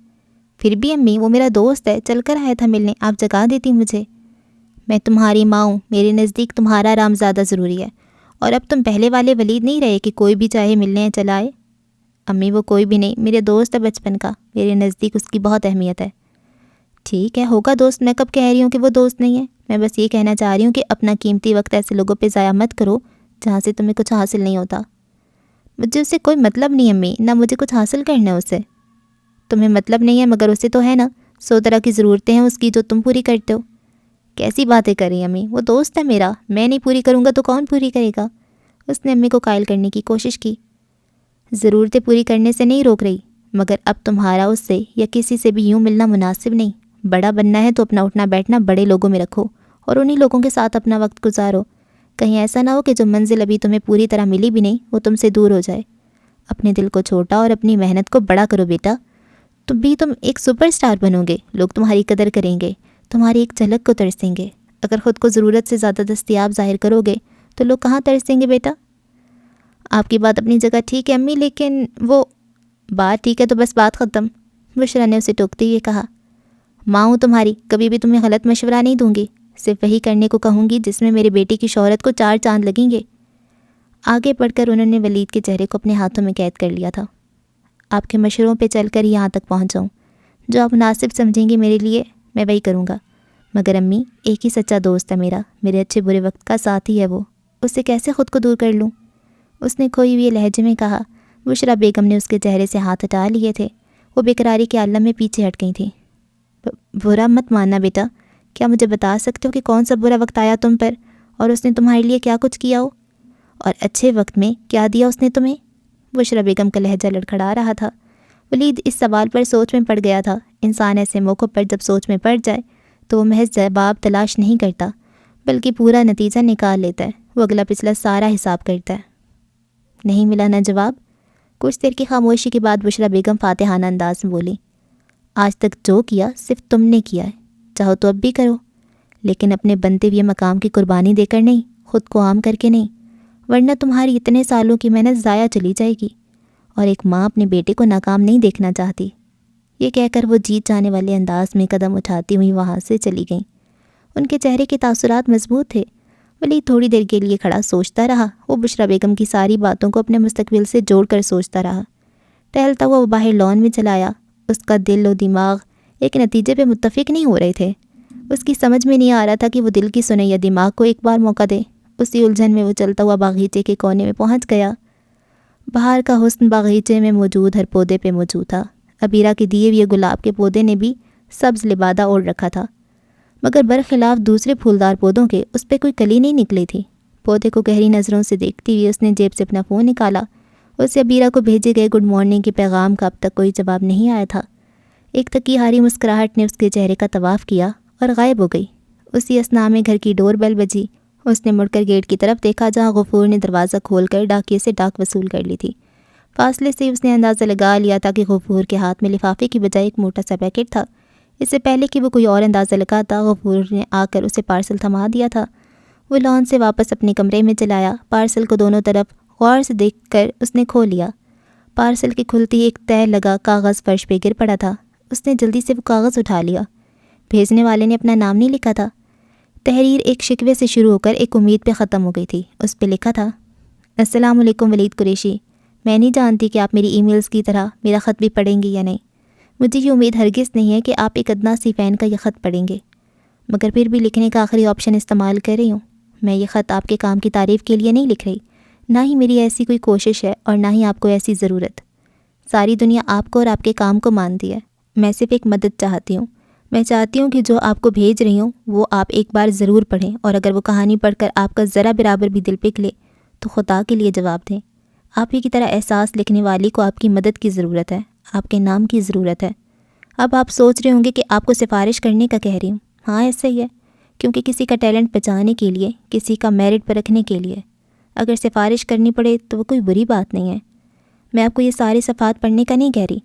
پھر بھی امی، وہ میرا دوست ہے، چل کر آیا تھا ملنے، آپ جگا دیتی مجھے۔ میں تمہاری ماں ہوں، میرے نزدیک تمہارا آرام زیادہ ضروری ہے، اور اب تم پہلے والے ولید نہیں رہے کہ کوئی بھی چاہے ملنے چلا آئے۔ امی وہ کوئی بھی نہیں، میرے دوست ہے بچپن کا، میرے نزدیک اس کی بہت اہمیت ہے۔ ٹھیک ہے ہوگا دوست، میں کب کہہ رہی ہوں کہ وہ دوست نہیں ہے، میں بس یہ کہنا چاہ رہی ہوں کہ اپنا قیمتی وقت ایسے لوگوں پہ ضائع مت کرو جہاں سے تمہیں کچھ حاصل نہیں ہوتا۔ مجھے اس سے کوئی مطلب نہیں امی، نہ مجھے کچھ حاصل کرنا ہے اس سے۔ تمہیں مطلب نہیں ہے مگر اسے تو ہے نا، 100 طرح کی ضرورتیں ہیں اس کی جو تم پوری کرتے ہو۔ کیسی باتیں کر رہی ہیں امی، وہ دوست ہے میرا، میں نہیں پوری کروں گا تو کون پوری کرے گا؟ اس نے امی کو قائل کرنے کی کوشش کی۔ ضرورتیں پوری کرنے سے نہیں روک رہی، مگر اب تمہارا اس سے یا کسی سے بھی یوں ملنا مناسب نہیں۔ بڑا بننا ہے تو اپنا اٹھنا بیٹھنا بڑے لوگوں میں رکھو اور انہی لوگوں کے ساتھ اپنا وقت گزارو۔ کہیں ایسا نہ ہو کہ جو منزل ابھی تمہیں پوری طرح ملی بھی نہیں وہ تم سے دور ہو جائے۔ اپنے دل کو چھوٹا اور اپنی محنت کو بڑا کرو بیٹا، تم ایک سپر سٹار بنو گے، لوگ تمہاری قدر کریں گے، تمہاری ایک جھلک کو ترسیں گے۔ اگر خود کو ضرورت سے زیادہ دستیاب ظاہر کرو گے تو لوگ کہاں ترسیں گے بیٹا؟ آپ کی بات اپنی جگہ ٹھیک ہے امی، لیکن وہ بات ٹھیک ہے تو بس بات ختم، بشرا نے اسے ٹوکتے ہوئے کہا۔ ماں ہوں تمہاری، کبھی بھی تمہیں غلط مشورہ نہیں دوں گی، صرف وہی کرنے کو کہوں گی جس میں میرے بیٹے کی شہرت کو 4 چاند لگیں گے۔ آگے بڑھ کر انہوں نے ولید کے چہرے کو اپنے ہاتھوں میں قید کر لیا تھا۔ آپ کے مشوروں پہ چل کر یہاں تک پہنچ جاؤں، جو آپ مناسب سمجھیں گی میرے لیے میں وہی کروں گا، مگر امی ایک ہی سچا دوست ہے میرا، میرے اچھے برے وقت کا ساتھی ہے وہ، اس سے کیسے خود کو دور کر لوں؟ اس نے کھوئی ہوئے لہجے میں کہا۔ بشرا بیگم نے اس کے چہرے سے ہاتھ ہٹا لیے تھے، وہ بےقراری کے عالم میں پیچھے ہٹ گئی تھیں۔ برا مت ماننا بیٹا، کیا مجھے بتا سکتے ہو کہ کون سا برا وقت آیا تم پر اور اس نے تمہارے لیے کیا کچھ کیا ہو؟ اور اچھے وقت میں کیا دیا اس نے تمہیں؟ بشرا بیگم کا لہجہ لڑکھڑا رہا تھا۔ ولید اس سوال پر سوچ میں پڑ گیا تھا۔ انسان ایسے موقع پر جب سوچ میں پڑ جائے تو وہ محض جواب تلاش نہیں کرتا بلکہ پورا نتیجہ نکال لیتا ہے، وہ اگلا پچھلا سارا حساب کرتا ہے۔ نہیں ملا نہ جواب؟ کچھ دیر کی خاموشی کے بعد بشرا بیگم فاتحانہ انداز میں بولی، آج تک جو کیا صرف تم نے کیا ہے، چاہو تو اب بھی کرو، لیکن اپنے بنتے ہوئے مقام کی قربانی دے کر نہیں، خود کو عام کر کے نہیں، ورنہ تمہاری اتنے سالوں کی محنت ضائع چلی جائے گی، اور ایک ماں اپنے بیٹے کو ناکام نہیں دیکھنا چاہتی۔ یہ کہہ کر وہ جیت جانے والے انداز میں قدم اٹھاتی ہوئی وہاں سے چلی گئیں۔ ان کے چہرے کے تاثرات مضبوط تھے۔ ولید تھوڑی دیر کے لیے کھڑا سوچتا رہا، وہ بشرا بیگم کی ساری باتوں کو اپنے مستقبل سے جوڑ کر سوچتا رہا۔ ٹہلتا ہوا وہ باہر لان میں چلا آیا۔ اس کا دل و دماغ ایک نتیجے پہ متفق نہیں ہو رہے تھے۔ اس کی سمجھ میں نہیں آ رہا تھا کہ وہ دل کی سنے یا دماغ کو ایک بار موقع دے۔ اسی الجھن میں وہ چلتا ہوا باغیچے کے کونے میں پہنچ گیا۔ باہر کا حسن باغیچے میں موجود ہر پودے پہ موجود تھا۔ ابیرہ کے دیے ہوئے گلاب کے پودے نے بھی سبز لبادہ اوڑھ رکھا تھا، مگر برخلاف دوسرے پھولدار پودوں کے اس پہ کوئی کلی نہیں نکلی تھی۔ پودے کو گہری نظروں سے دیکھتی ہوئی اس نے جیب سے اپنا فون نکالا۔ اسے ابیرہ کو بھیجے گئے گڈ مارننگ کے پیغام کا اب تک کوئی جواب نہیں آیا تھا۔ ایک تھکی ہاری مسکراہٹ نے اس کے چہرے کا طواف کیا اور غائب ہو گئی۔ اسی اثناء میں گھر کی ڈور بیل بجی۔ اس نے مڑ کر گیٹ کی طرف دیکھا جہاں غفور نے دروازہ کھول کر ڈاکیے سے ڈاک وصول کر لی تھی۔ فاصلے سے اس نے اندازہ لگا لیا تھا کہ غفور کے ہاتھ میں لفافے کی بجائے ایک موٹا سا پیکٹ تھا۔ اس سے پہلے کہ وہ کوئی اور اندازہ لگاتا، غفور نے آ کر اسے پارسل تھما دیا تھا۔ وہ لان سے واپس اپنے کمرے میں چلا آیا۔ پارسل کو دونوں طرف غور سے دیکھ کر اس نے کھول لیا۔ پارسل کے کھلتی ایک تہ لگا کاغذ فرش پہ گر پڑا تھا۔ اس نے جلدی سے وہ کاغذ اٹھا لیا۔ بھیجنے والے نے اپنا نام نہیں لکھا تھا۔ تحریر ایک شکوے سے شروع ہو کر ایک امید پہ ختم ہو گئی تھی۔ اس پہ لکھا تھا، السلام علیکم ولید قریشی، میں نہیں جانتی کہ آپ میری ای میلز کی طرح میرا خط بھی پڑھیں گے یا نہیں۔ مجھے یہ امید ہرگز نہیں ہے کہ آپ ایک ادنا سی فین کا یہ خط پڑھیں گے، مگر پھر بھی لکھنے کا آخری آپشن استعمال کر رہی ہوں۔ میں یہ خط آپ کے کام کی تعریف کے لیے نہیں لکھ رہی، نہ ہی میری ایسی کوئی کوشش ہے اور نہ ہی آپ کو ایسی ضرورت۔ ساری دنیا آپ کو اور آپ کے کام کو مانتی ہے۔ میں صرف ایک مدد چاہتی ہوں۔ میں چاہتی ہوں کہ جو آپ کو بھیج رہی ہوں وہ آپ ایک بار ضرور پڑھیں، اور اگر وہ کہانی پڑھ کر آپ کا ذرا برابر بھی دل پگھلے تو خدا کے لیے جواب دیں۔ آپ ہی کی طرح احساس لکھنے والی کو آپ کی مدد کی ضرورت ہے، آپ کے نام کی ضرورت ہے۔ اب آپ سوچ رہے ہوں گے کہ آپ کو سفارش کرنے کا کہہ رہی ہوں۔ ہاں ایسا ہی ہے، کیونکہ کسی کا ٹیلنٹ بچانے کے لیے، کسی کا میرٹ پر رکھنے کے لیے اگر سفارش کرنی پڑے تو وہ کوئی بری بات نہیں ہے۔ میں آپ کو یہ سارے صفحات پڑھنے کا نہیں کہہ رہی،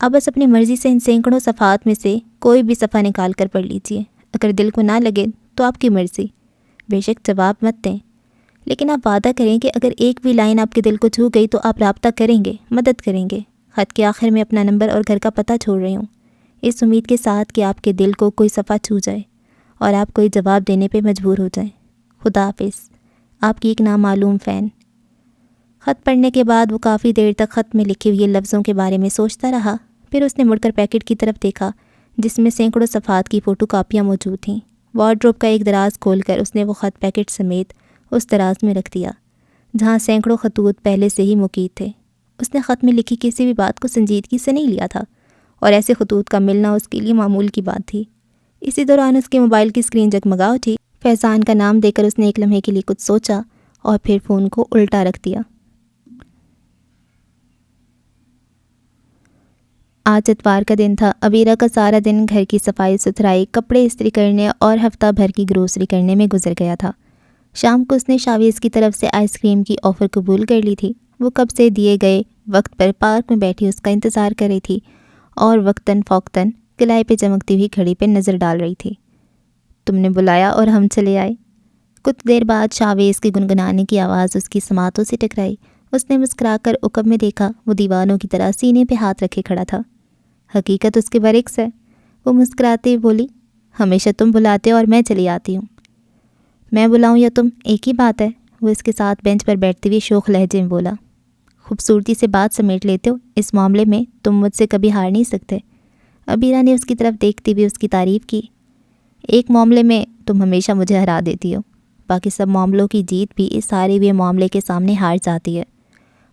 آپ بس اپنی مرضی سے ان سینکڑوں صفحات میں سے کوئی بھی صفحہ نکال کر پڑھ لیجئے۔ اگر دل کو نہ لگے تو آپ کی مرضی، بے شک جواب مت دیں، لیکن آپ وعدہ کریں کہ اگر ایک بھی لائن آپ کے دل کو چھو گئی تو آپ رابطہ کریں گے، مدد کریں گے۔ خط کے آخر میں اپنا نمبر اور گھر کا پتہ چھوڑ رہی ہوں، اس امید کے ساتھ کہ آپ کے دل کو کوئی صفحہ چھو جائے اور آپ کوئی جواب دینے پہ مجبور ہو جائیں۔ خدا حافظ، آپ کی ایک نامعلوم فین۔ خط پڑھنے کے بعد وہ کافی دیر تک خط میں لکھے ہوئے لفظوں کے بارے میں سوچتا رہا۔ پھر اس نے مڑ کر پیکٹ کی طرف دیکھا جس میں سینکڑوں صفحات کی فوٹو کاپیاں موجود تھیں۔ وارڈروب کا ایک دراز کھول کر اس نے وہ خط پیکٹ سمیت اس دراز میں رکھ دیا جہاں سینکڑوں خطوط پہلے سے ہی مقید تھے۔ اس نے خط میں لکھی کسی بھی بات کو سنجیدگی سے نہیں لیا تھا اور ایسے خطوط کا ملنا اس کے لیے معمول کی بات تھی۔ اسی دوران اس کے موبائل کی اسکرین جگمگا اٹھی۔ فیضان کا نام دے کر اس نے ایک لمحے کے لیے کچھ سوچا اور پھر فون کو الٹا رکھ دیا۔ آج اتوار کا دن تھا۔ عبیرہ کا سارا دن گھر کی صفائی ستھرائی، کپڑے استری کرنے اور ہفتہ بھر کی گروسری کرنے میں گزر گیا تھا۔ شام کو اس نے شاویز کی طرف سے آئس کریم کی آفر قبول کر لی تھی۔ وہ کب سے دیے گئے وقت پر پارک میں بیٹھی اس کا انتظار کر رہی تھی اور وقتاً فوقتاً قلعے پہ چمکتی ہوئی گھڑی پہ نظر ڈال رہی تھی۔ تم نے بلایا اور ہم چلے آئے۔ کچھ دیر بعد شاویز کی گنگنانے کی آواز اس کی سماعتوں سے ٹکرائی۔ اس نے مسکرا کر عقب میں دیکھا، وہ دیوانوں کی طرح سینے پہ ہاتھ رکھے کھڑا تھا۔ حقیقت اس کے برعکس ہے، وہ مسکراتے ہوئے بولی۔ ہمیشہ تم بلاتے ہو اور میں چلی آتی ہوں۔ میں بلاؤں یا تم، ایک ہی بات ہے، وہ اس کے ساتھ بینچ پر بیٹھتے ہوئے شوخ لہجے میں بولا۔ خوبصورتی سے بات سمیٹ لیتے ہو، اس معاملے میں تم مجھ سے کبھی ہار نہیں سکتے۔ عبیرہ نے اس کی طرف دیکھتے ہوئے اس کی تعریف کی۔ ایک معاملے میں تم ہمیشہ مجھے ہرا دیتی ہو، باقی سب معاملوں کی جیت بھی اس ہارے ہوئے معاملے کے سامنے ہار جاتی ہے۔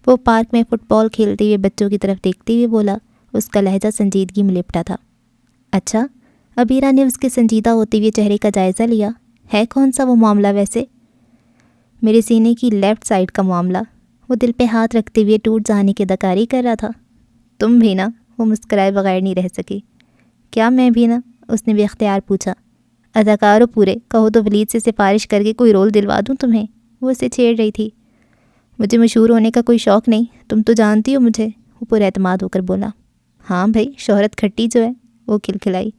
وہ پارک میں فٹ بال کھیلتے ہوئے بچوں کی طرف دیکھتے ہوئے بولا، اس کا لہجہ سنجیدگی میں لپٹا تھا۔ اچھا، عبیرہ نے اس کے سنجیدہ ہوتے ہوئے چہرے کا جائزہ لیا۔ ہے کون سا وہ معاملہ ویسے؟ میرے سینے کی لیفٹ سائڈ کا معاملہ، وہ دل پہ ہاتھ رکھتے ہوئے ٹوٹ جانے کی اداکاری کر رہا تھا۔ تم بھی نا، وہ مسکرائے بغیر نہیں رہ سکی۔ کیا میں بھی نا؟ اس نے بے اختیار پوچھا۔ اداکار ہو پورے، کہو تو ولید سے سفارش کر کے کوئی رول دلوا دوں تمہیں، وہ اسے چھیڑ رہی تھی۔ مجھے مشہور ہونے کا کوئی شوق نہیں، تم تو جانتی ہو مجھے، وہ پر اعتماد ہو کر بولا۔ ہاں بھائی، شہرت کھٹی جو ہے، وہ کھلکھلائی۔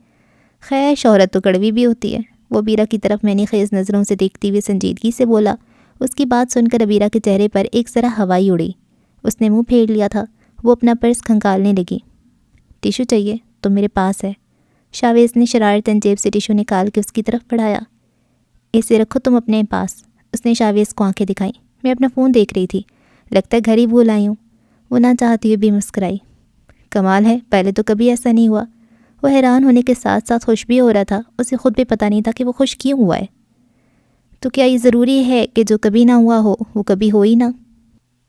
خیر، شہرت تو کڑوی بھی ہوتی ہے، وہ عبیرہ کی طرف میں نے خیز نظروں سے دیکھتی ہوئے سنجیدگی سے بولا۔ اس کی بات سن کر عبیرہ کے چہرے پر ایک ذرا ہوائی اڑی۔ اس نے منہ پھیر لیا تھا۔ وہ اپنا پرس کھنگالنے لگی۔ ٹیشو چاہیے تو میرے پاس ہے۔ شاویز نے شرارتاً جیب سے ٹیشو نکال کے اس کی طرف بڑھایا۔ اسے رکھو تم اپنے پاس، اس نے شاویز کو آنکھیں دکھائیں۔ میں اپنا فون دیکھ رہی تھی، لگتا ہے گھر ہی بھول آئی ہوں، وہ نہ چاہتی ہوئی بھی مسکرائی۔ کمال ہے، پہلے تو کبھی ایسا نہیں ہوا۔ وہ حیران ہونے کے ساتھ ساتھ خوش بھی ہو رہا تھا۔ اسے خود بھی پتہ نہیں تھا کہ وہ خوش کیوں ہوا ہے۔ تو کیا یہ ضروری ہے کہ جو کبھی نہ ہوا ہو وہ کبھی ہو ہی نہ؟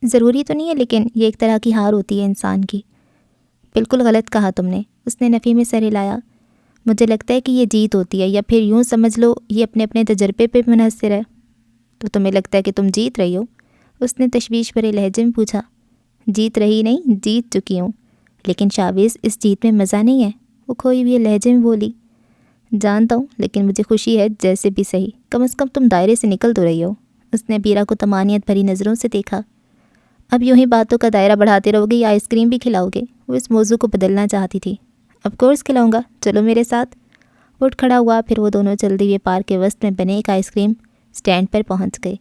ضروری تو نہیں ہے، لیکن یہ ایک طرح کی ہار ہوتی ہے انسان کی۔ بالکل غلط کہا تم نے، اس نے نفی میں سر ہلایا۔ مجھے لگتا ہے کہ یہ جیت ہوتی ہے، یا پھر یوں سمجھ لو یہ اپنے اپنے تجربے پہ منحصر ہے۔ تو تمہیں لگتا ہے کہ تم جیت رہی ہو؟ اس نے تشویش بھرے لہجے میں پوچھا۔ جیت رہی نہیں، جیت چکی ہوں، لیکن شاویز اس جیت میں مزہ نہیں ہے، وہ کھوئی ہوئے لہجے میں بولی۔ جانتا ہوں، لیکن مجھے خوشی ہے جیسے بھی صحیح، کم از کم تم دائرے سے نکل تو رہی ہو۔ اس نے عبیرہ کو طمانینت بھری نظروں سے دیکھا۔ اب یوں ہی باتوں کا دائرہ بڑھاتے رہو گے یا آئس کریم بھی کھلاؤ گے؟ وہ اس موضوع کو بدلنا چاہتی تھی۔ آف کورس کھلاؤں گا، چلو میرے ساتھ۔ وہ اٹھ کھڑا ہوا، پھر وہ دونوں چلتے ہوئے پارک کے وسط میں بنے ایک آئس کریم سٹینڈ پر پہنچ گئے۔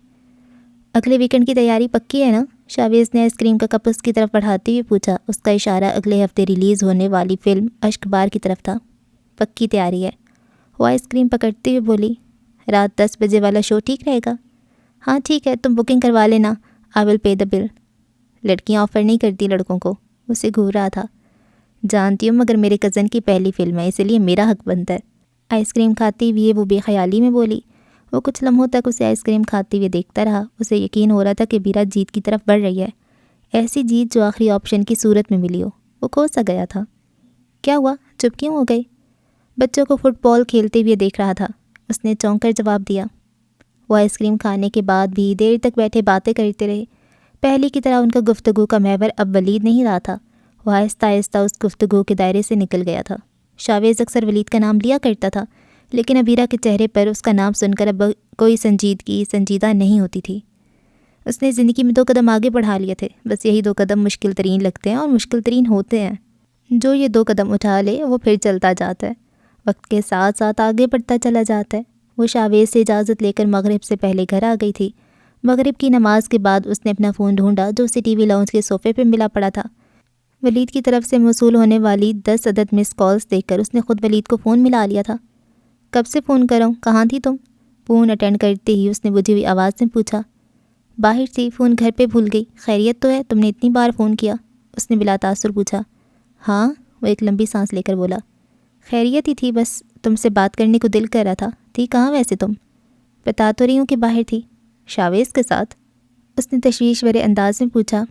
اگلے ویکنڈ کی تیاری پکی ہے نا؟ شاویز نے آئس کریم کا کپ اس کی طرف بڑھاتے ہوئے پوچھا۔ اس کا اشارہ اگلے ہفتے ریلیز ہونے والی فلم اشک بار کی طرف تھا۔ پکی تیاری ہے، وہ آئس کریم پکڑتے ہوئے بولی۔ رات 10 بجے والا شو ٹھیک رہے گا؟ ہاں ٹھیک ہے، تم بکنگ کروا لینا، آئی ول پے دا بل۔ لڑکیاں آفر نہیں کرتی لڑکوں کو، اسے گھور رہا تھا۔ جانتی ہوں، مگر میرے کزن کی پہلی فلم ہے، اسی لیے میرا حق بنتا ہے۔ آئس کریم کھاتی ہوئے وہ بے خیالی میں بولی۔ وہ کچھ لمحوں تک اسے آئس کریم کھاتے ہوئے دیکھتا رہا۔ اسے یقین ہو رہا تھا کہ عبیرہ جیت کی طرف بڑھ رہی ہے، ایسی جیت جو آخری آپشن کی صورت میں ملی ہو۔ وہ کھو سا گیا تھا۔ کیا ہوا، چپ کیوں ہو گئی؟ بچوں کو فٹ بال کھیلتے ہوئے دیکھ رہا تھا، اس نے چونک کر جواب دیا۔ وہ آئس کریم کھانے کے بعد بھی دیر تک بیٹھے باتیں کرتے رہے۔ پہلے کی طرح ان کا گفتگو کا محور اب ولید نہیں رہا تھا، وہ آہستہ آہستہ اس گفتگو کے دائرے سے نکل گیا تھا۔ شاویز اکثر ولید کا نام لیا کرتا تھا، لیکن عبیرہ کے چہرے پر اس کا نام سن کر اب کوئی سنجیدہ نہیں ہوتی تھی۔ اس نے زندگی میں 2 قدم آگے بڑھا لیے تھے، بس یہی 2 قدم مشکل ترین لگتے ہیں اور مشکل ترین ہوتے ہیں۔ جو یہ 2 قدم اٹھا لے وہ پھر چلتا جاتا ہے، وقت کے ساتھ ساتھ آگے بڑھتا چلا جاتا ہے۔ وہ شاویز سے اجازت لے کر مغرب سے پہلے گھر آ گئی تھی۔ مغرب کی نماز کے بعد اس نے اپنا فون ڈھونڈا جو اسے ٹی وی لاؤنج کے صوفے پہ ملا پڑا تھا۔ ولید کی طرف سے موصول ہونے والی 10 عدد مس کالز دیکھ کر اس نے خود ولید کو فون ملا لیا تھا۔ کب سے فون کر رہا ہوں، کہاں تھی تم؟ فون اٹینڈ کرتے ہی اس نے بجھی ہوئی آواز میں پوچھا۔ باہر تھی، فون گھر پہ بھول گئی، خیریت تو ہے؟ تم نے اتنی بار فون کیا، اس نے بلا تاثر پوچھا۔ ہاں، وہ ایک لمبی سانس لے کر بولا۔ خیریت ہی تھی، بس تم سے بات کرنے کو دل کر رہا تھا۔ تھی کہاں ویسے تم؟ بتا تو رہی ہوں کہ باہر تھی۔ شاویز کے ساتھ؟ اس نے تشویش بھرے انداز میں پوچھا۔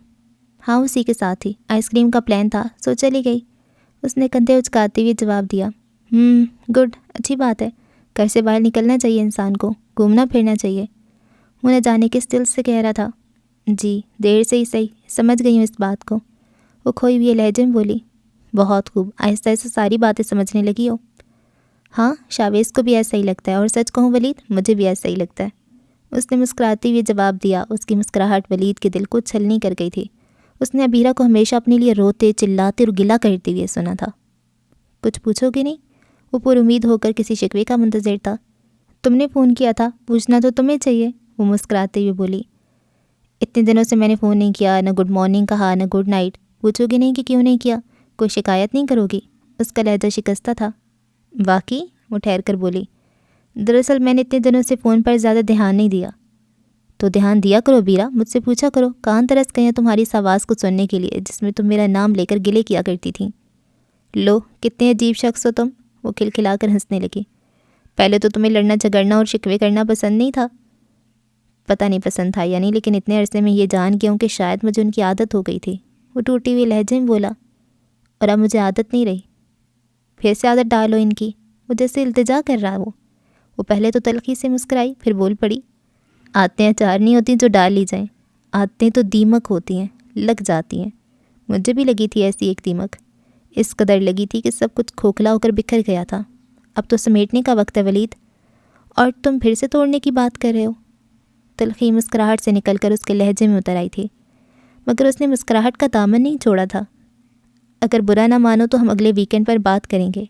ہاں، اسی کے ساتھ تھی، آئس کریم کا پلان تھا، سو چلی گئی، اس نے کندھے اچکاتے ہوئے جواب دیا۔ گڈ، اچھی بات ہے، گھر سے باہر نکلنا چاہیے انسان کو، گھومنا پھرنا چاہیے۔ وہ نہ جانے کس دل سے کہہ رہا تھا۔ جی، دیر سے ہی صحیح، سمجھ گئی ہوں اس بات کو، وہ کھوئی ہوئی لہجے میں بولی۔ بہت خوب، آہستہ آہستہ ساری باتیں سمجھنے لگی ہو۔ ہاں، شاویز کو بھی ایسا ہی لگتا ہے، اور سچ کہوں ولید، مجھے بھی ایسا ہی لگتا ہے، اس نے مسکراتے ہوئے جواب دیا۔ اس کی مسکراہٹ ولید کے دل کو چھلنی کر گئی تھی۔ اس نے ابیرہ کو ہمیشہ اپنے لیے روتے، چلاتے اور گلہ کرتے ہوئے سنا تھا۔ کچھ پوچھو گے نہیں؟ وہ پر امید ہو کر کسی شکوے کا منتظر تھا۔ تم نے فون کیا تھا، پوچھنا تو تمہیں چاہیے، وہ مسکراتے ہوئے بولی۔ اتنے دنوں سے میں نے فون نہیں کیا، نہ گڈ مارننگ کہا، نہ گڈ نائٹ، پوچھو گے نہیں کہ کیوں نہیں کیا؟ کوئی شکایت نہیں کرو گی؟ اس کا لہجہ شکستہ تھا۔ واقعی؟ وہ ٹھہر کر بولی۔ دراصل میں نے اتنے دنوں سے فون پر زیادہ دھیان نہیں دیا۔ تو دھیان دیا کرو بیرا، مجھ سے پوچھا کرو، کان ترس گئے ہیں تمہاری اس آواز کو سننے کے لیے جس میں تم میرا نام لے کر گلے کیا کرتی تھیں۔ لو، کتنے عجیب شخص ہو تم، وہ کھلکھلا کر ہنسنے لگی۔ پہلے تو تمہیں لڑنا جھگڑنا اور شکوے کرنا پسند نہیں تھا۔ پتہ نہیں پسند تھا یا نہیں، لیکن اتنے عرصے میں یہ جان گیا ہوں کہ شاید مجھے ان کی عادت ہو گئی تھی، وہ ٹوٹی ہوئی لہجے میں بولا۔ اور اب مجھے عادت نہیں رہی۔ پھر سے عادت ڈالو ان کی، وہ جیسے التجا کر رہا وہ پہلے تو تلخی سے مسکرائی، پھر بول پڑی۔ عادتیں اچار نہیں ہوتی جو ڈال لی جائیں، عادتیں تو دیمک ہوتی ہیں، لگ جاتی ہیں۔ مجھے بھی لگی تھی ایسی ایک دیمک، اس قدر لگی تھی کہ سب کچھ کھوکھلا ہو کر بکھر گیا تھا۔ اب تو سمیٹنے کا وقت ہے ولید، اور تم پھر سے توڑنے کی بات کر رہے ہو۔ تلخی مسکراہٹ سے نکل کر اس کے لہجے میں اتر آئی تھی، مگر اس نے مسکراہٹ کا دامن نہیں چھوڑا تھا۔ اگر برا نہ مانو تو ہم اگلے ویکنڈ پر بات کریں گے،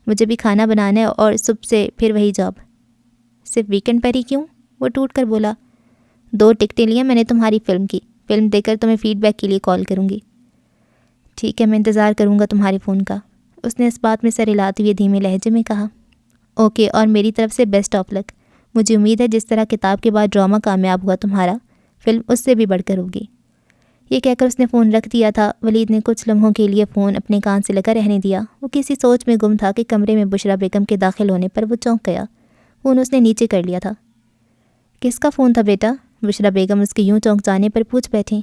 مجھے بھی کھانا بنانا ہے اور صبح سے پھر وہی جاب۔ صرف ویکنڈ پر ہی کیوں؟ وہ ٹوٹ کر بولا۔ 2 ٹکٹیں لی ہیں میں نے تمہاری فلم کی، فلم دیکھ کر تمہیں فیڈ بیک کے لیے کال کروں گی۔ ٹھیک ہے، میں انتظار کروں گا تمہارے فون کا، اس نے اس بات میں سر ہلاتے ہوئے دھیمے لہجے میں کہا۔ اوکے، اور میری طرف سے بیسٹ آف لک، مجھے امید ہے جس طرح کتاب کے بعد ڈرامہ کامیاب ہوا تمہارا، فلم اس سے بھی بڑھ کر ہوگی۔ یہ کہہ کر اس نے فون رکھ دیا تھا۔ ولید نے کچھ لمحوں کے لیے فون اپنے کان سے لگا رہنے دیا۔ وہ کسی سوچ میں گم تھا کہ کمرے میں بشرا بیگم کے داخل ہونے پر وہ چونک گیا۔ فون اس نے نیچے کر لیا تھا۔ کس کا فون تھا بیٹا؟ بشرا بیگم اس کے یوں چونک جانے پر پوچھ بیٹھیں۔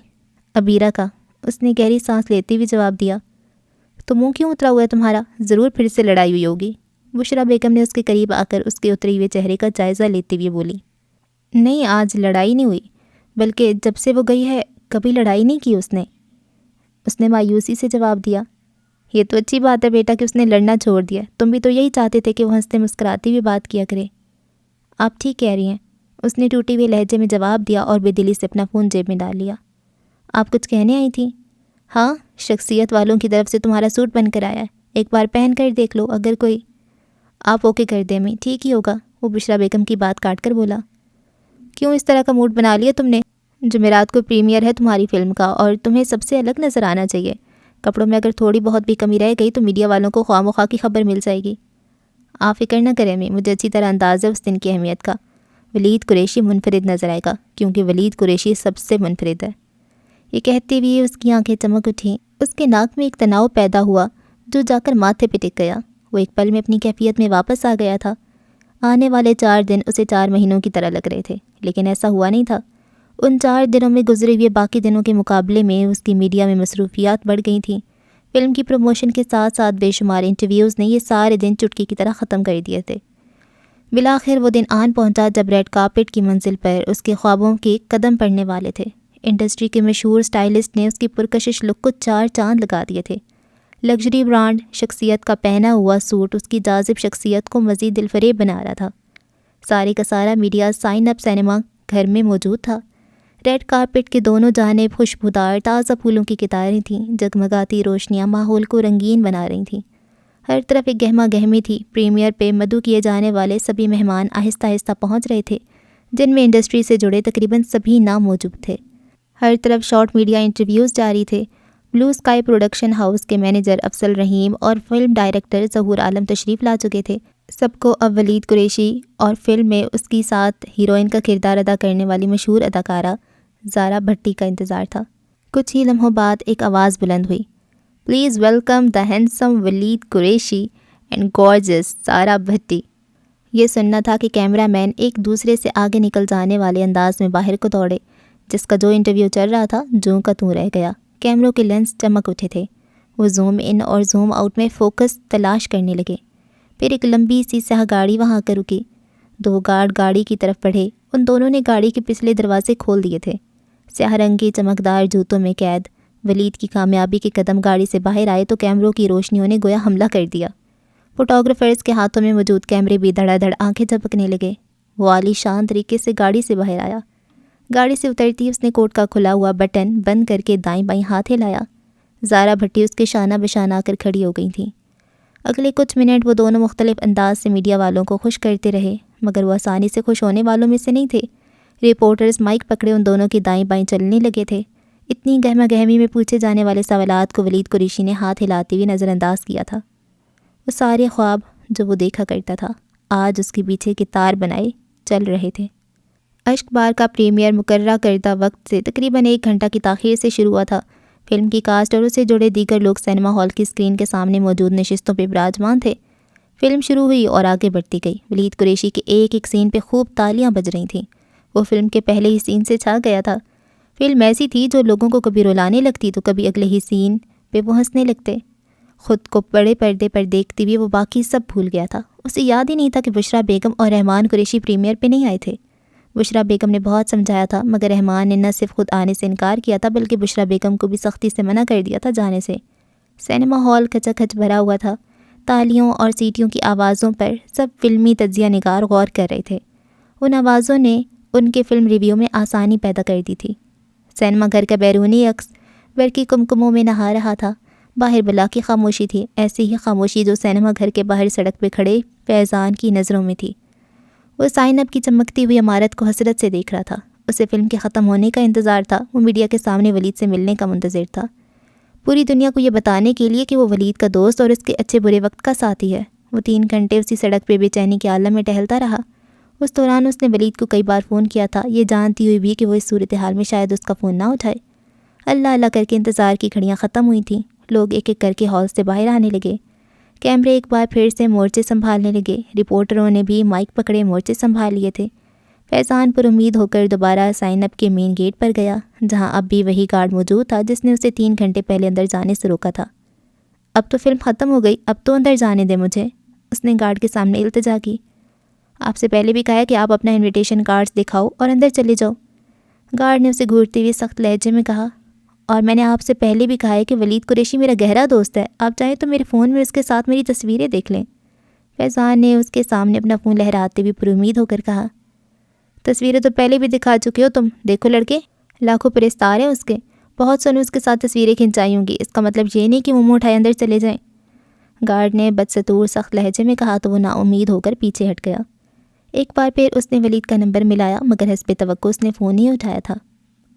ابیرہ کا، اس نے گہری سانس لیتے ہوئے جواب دیا۔ تو منہ کیوں اترا ہوا ہے تمہارا؟ ضرور پھر سے لڑائی ہوئی ہوگی، بشرا بیگم نے اس کے قریب آ کر اس کے اترے ہوئے چہرے کا جائزہ لیتے ہوئے بولی۔ نہیں، آج لڑائی نہیں ہوئی، بلکہ جب سے وہ گئی ہے کبھی لڑائی نہیں کی اس نے مایوسی سے جواب دیا۔ یہ تو اچھی بات ہے بیٹا کہ اس نے لڑنا چھوڑ دیا، تم بھی تو یہی چاہتے تھے کہ وہ ہنستے مسکراتے ہوئے بات کیا کرے۔ آپ ٹھیک کہہ رہی ہیں، اس نے ٹوٹے ہوئے لہجے میں جواب دیا اور بے دلی سے اپنا فون جیب میں ڈال لیا۔ آپ کچھ کہنے آئی تھیں؟ ہاں، شخصیت والوں کی طرف سے تمہارا سوٹ بن کر آیا ہے، ایک بار پہن کر دیکھ لو، اگر کوئی آپ اوکے کر دیں میں ٹھیک ہی ہوگا، وہ بشرا بیگم کی بات کاٹ کر بولا۔ کیوں اس طرح کا موڈ بنا لیا تم نے؟ جمعرات کو پریمیئر ہے تمہاری فلم کا اور تمہیں سب سے الگ نظر آنا چاہیے، کپڑوں میں اگر تھوڑی بہت بھی کمی رہ گئی تو میڈیا والوں کو خواہ مخواہ کی خبر مل جائے گی۔ آپ فکر نہ کریں میں، مجھے اچھی طرح انداز ہے اس دن کی اہمیت کا۔ ولید قریشی منفرد نظر آئے گا، کیونکہ ولید قریشی سب سے منفرد ہے۔ یہ کہتے ہوئے اس کی آنکھیں چمک اٹھیں، اس کے ناک میں ایک تناؤ پیدا ہوا جو جا کر ماتھے پہ ٹک گیا۔ وہ ایک پل میں اپنی کیفیت میں واپس آ گیا تھا۔ آنے والے 4 دن اسے 4 مہینوں کی طرح لگ رہے تھے، لیکن ایسا ہوا نہیں تھا۔ ان 4 دنوں میں گزرے ہوئے باقی دنوں کے مقابلے میں اس کی میڈیا میں مصروفیات بڑھ گئی تھیں۔ فلم کی پروموشن کے ساتھ ساتھ بے شمار انٹرویوز نے یہ سارے دن چٹکی کی طرح ختم کر دیے تھے۔ بالآخر وہ دن آن پہنچا جب ریڈ کارپٹ کی منزل پر اس کے خوابوں کے قدم پڑنے والے تھے۔ انڈسٹری کے مشہور سٹائلسٹ نے اس کی پرکشش لک کو 4 چاند لگا دیے تھے۔ لگژری برانڈ شخصیت کا پہنا ہوا سوٹ اس کی جاذب شخصیت کو مزید دلفریب بنا رہا تھا۔ سارے کا سارا میڈیا سائن اپ سینما گھر میں موجود تھا۔ ریڈ کارپٹ کے دونوں جانب خوشبودار تازہ پھولوں کی قطاریں تھیں، جگمگاتی روشنیاں ماحول کو رنگین بنا رہی تھیں۔ ہر طرف ایک گہما گہمی تھی۔ پریمیئر پہ مدعو کیے جانے والے سبھی مہمان آہستہ آہستہ پہنچ رہے تھے، جن میں انڈسٹری سے جڑے تقریباً سبھی نام موجود تھے۔ ہر طرف شارٹ میڈیا انٹرویوز جاری تھے۔ بلو اسکائی پروڈکشن ہاؤس کے مینیجر افضل رحیم اور فلم ڈائریکٹر ظہور عالم تشریف لا چکے تھے۔ سب کو اب ولید قریشی اور فلم میں اس کی ساتھ ہیروئن کا کردار ادا کرنے والی مشہور اداکارہ زارا بھٹی کا انتظار تھا۔ کچھ ہی لمحوں بعد ایک آواز بلند ہوئی، please welcome the handsome Waleed Qureshi and gorgeous Zara Bhatti. یہ سننا تھا کہ کیمرہ مین ایک دوسرے سے آگے نکل جانے والے انداز میں باہر کو دوڑے، جس کا جو انٹرویو چل رہا تھا جوں کا توں رہ گیا۔ کیمروں کے لینس چمک اٹھے تھے، وہ زوم ان اور زوم آؤٹ میں فوکس تلاش کرنے لگے۔ پھر ایک لمبی سی سیاہ گاڑی وہاں آ کر رکی۔ 2 گارڈ گاڑی کی طرف بڑھے، ان دونوں نے گاڑی کے پچھلے دروازے کھول دیے تھے۔ سیاہ رنگ کے چمکدار جوتوں میں قید ولید کی کامیابی کے قدم گاڑی سے باہر آئے تو کیمروں کی روشنیوں نے گویا حملہ کر دیا۔ فوٹوگرافرز کے ہاتھوں میں موجود کیمرے بھی دھڑا دھڑ آنکھیں جھپکنے لگے۔ وہ عالی شان طریقے سے گاڑی سے باہر آیا۔ گاڑی سے اترتی اس نے کوٹ کا کھلا ہوا بٹن بند کر کے دائیں بائیں ہاتھ ہلایا۔ زارا بھٹی اس کے شانہ بشانہ آ کر کھڑی ہو گئی تھیں۔ اگلے کچھ منٹ وہ دونوں مختلف انداز سے میڈیا والوں کو خوش کرتے رہے، مگر وہ آسانی سے خوش ہونے والوں میں سے نہیں تھے۔ رپورٹرز مائک پکڑے ان دونوں کی دائیں بائیں چلنے لگے تھے۔ اتنی گہما گہمی میں پوچھے جانے والے سوالات کو ولید قریشی نے ہاتھ ہلاتے ہوئے نظر انداز کیا تھا۔ وہ سارے خواب جو وہ دیکھا کرتا تھا آج اس کے پیچھے کے تار بنائے چل رہے تھے۔ اشک بار کا پریمیئر مقررہ کردہ وقت سے تقریباً 1 گھنٹہ کی تاخیر سے شروع ہوا تھا۔ فلم کی کاسٹ اور اس سے جڑے دیگر لوگ سینما ہال کی اسکرین کے سامنے موجود نشستوں پہ براجمان تھے۔ فلم شروع ہوئی اور آگے بڑھتی گئی۔ ولید قریشی کے ایک ایک سین پہ خوب تالیاں بج رہی تھیں۔ وہ فلم کے پہلے ہی سین سے چھا گیا تھا۔ فلم ایسی تھی جو لوگوں کو کبھی رلانے لگتی تو کبھی اگلے ہی سین پہ وہ ہنسنے لگتے۔ خود کو بڑے پردے پر دیکھتے ہوئے وہ باقی سب بھول گیا تھا۔ اسے یاد ہی نہیں تھا کہ بشریٰ بیگم اور رحمان قریشی پریمیئر پہ نہیں آئے تھے۔ بشریٰ بیگم نے بہت سمجھایا تھا، مگر رحمان نے نہ صرف خود آنے سے انکار کیا تھا بلکہ بشریٰ بیگم کو بھی سختی سے منع کر دیا تھا جانے سے۔ سینما ہال کھچا کھچ بھرا ہوا تھا۔ تالیوں اور سیٹیوں کی آوازوں پر سب فلمی تجزیہ نگار غور کر رہے تھے۔ ان آوازوں نے ان کے فلم ریویو میں آسانی پیدا کر دی تھی۔ سینما گھر کا بیرونی عکس برقی کمکموں میں نہا رہا تھا۔ باہر بلا کی خاموشی تھی، ایسی ہی خاموشی جو سینما گھر کے باہر سڑک پہ کھڑے فیضان کی نظروں میں تھی۔ وہ سائن اپ کی چمکتی ہوئی عمارت کو حسرت سے دیکھ رہا تھا۔ اسے فلم کے ختم ہونے کا انتظار تھا۔ وہ میڈیا کے سامنے ولید سے ملنے کا منتظر تھا، پوری دنیا کو یہ بتانے کے لیے کہ وہ ولید کا دوست اور اس کے اچھے برے وقت کا ساتھی ہے۔ وہ 3 گھنٹے اسی سڑک پہ بے چینی کے عالم میں ٹہلتا رہا۔ اس دوران اس نے ولید کو کئی بار فون کیا تھا، یہ جانتی ہوئی بھی کہ وہ اس صورتحال میں شاید اس کا فون نہ اٹھائے۔ اللہ اللہ کر کے انتظار کی گھڑیاں ختم ہوئی تھیں۔ لوگ ایک ایک کر کے ہال سے باہر آنے لگے۔ کیمرے ایک بار پھر سے مورچے سنبھالنے لگے۔ رپورٹروں نے بھی مائک پکڑے مورچے سنبھال لیے تھے۔ فیضان پر امید ہو کر دوبارہ سائن اپ کے مین گیٹ پر گیا، جہاں اب بھی وہی گارڈ موجود تھا جس نے اسے 3 گھنٹے پہلے اندر جانے سے روکا تھا۔ اب تو فلم ختم ہو گئی، اب تو اندر جانے دے مجھے، اس نے گارڈ کے سامنے التجا کی۔ آپ سے پہلے بھی کہا ہے کہ آپ اپنا انویٹیشن کارڈز دکھاؤ اور اندر چلے جاؤ، گارڈ نے اسے گھورتے ہوئے سخت لہجے میں کہا۔ اور میں نے آپ سے پہلے بھی کہا ہے کہ ولید قریشی میرا گہرا دوست ہے، آپ چاہیں تو میرے فون میں اس کے ساتھ میری تصویریں دیکھ لیں۔ فیضان نے اس کے سامنے اپنا فون لہراتے ہوئے پر امید ہو کر کہا۔ تصویریں تو پہلے بھی دکھا چکے ہو تم، دیکھو لڑکے، لاکھوں پرستار ہیں اس کے، بہت سو نے اس کے ساتھ تصویریں کھنچائی ہوں گی، اس کا مطلب یہ نہیں کہ منہ اٹھائے اندر چلے جائیں، گارڈ نے بدستور سخت لہجے میں کہا تو وہ نا امید ہو کر پیچھے ہٹ گیا۔ ایک بار پھر اس نے ولید کا نمبر ملایا، مگر حسب توقع اس نے فون نہیں اٹھایا تھا۔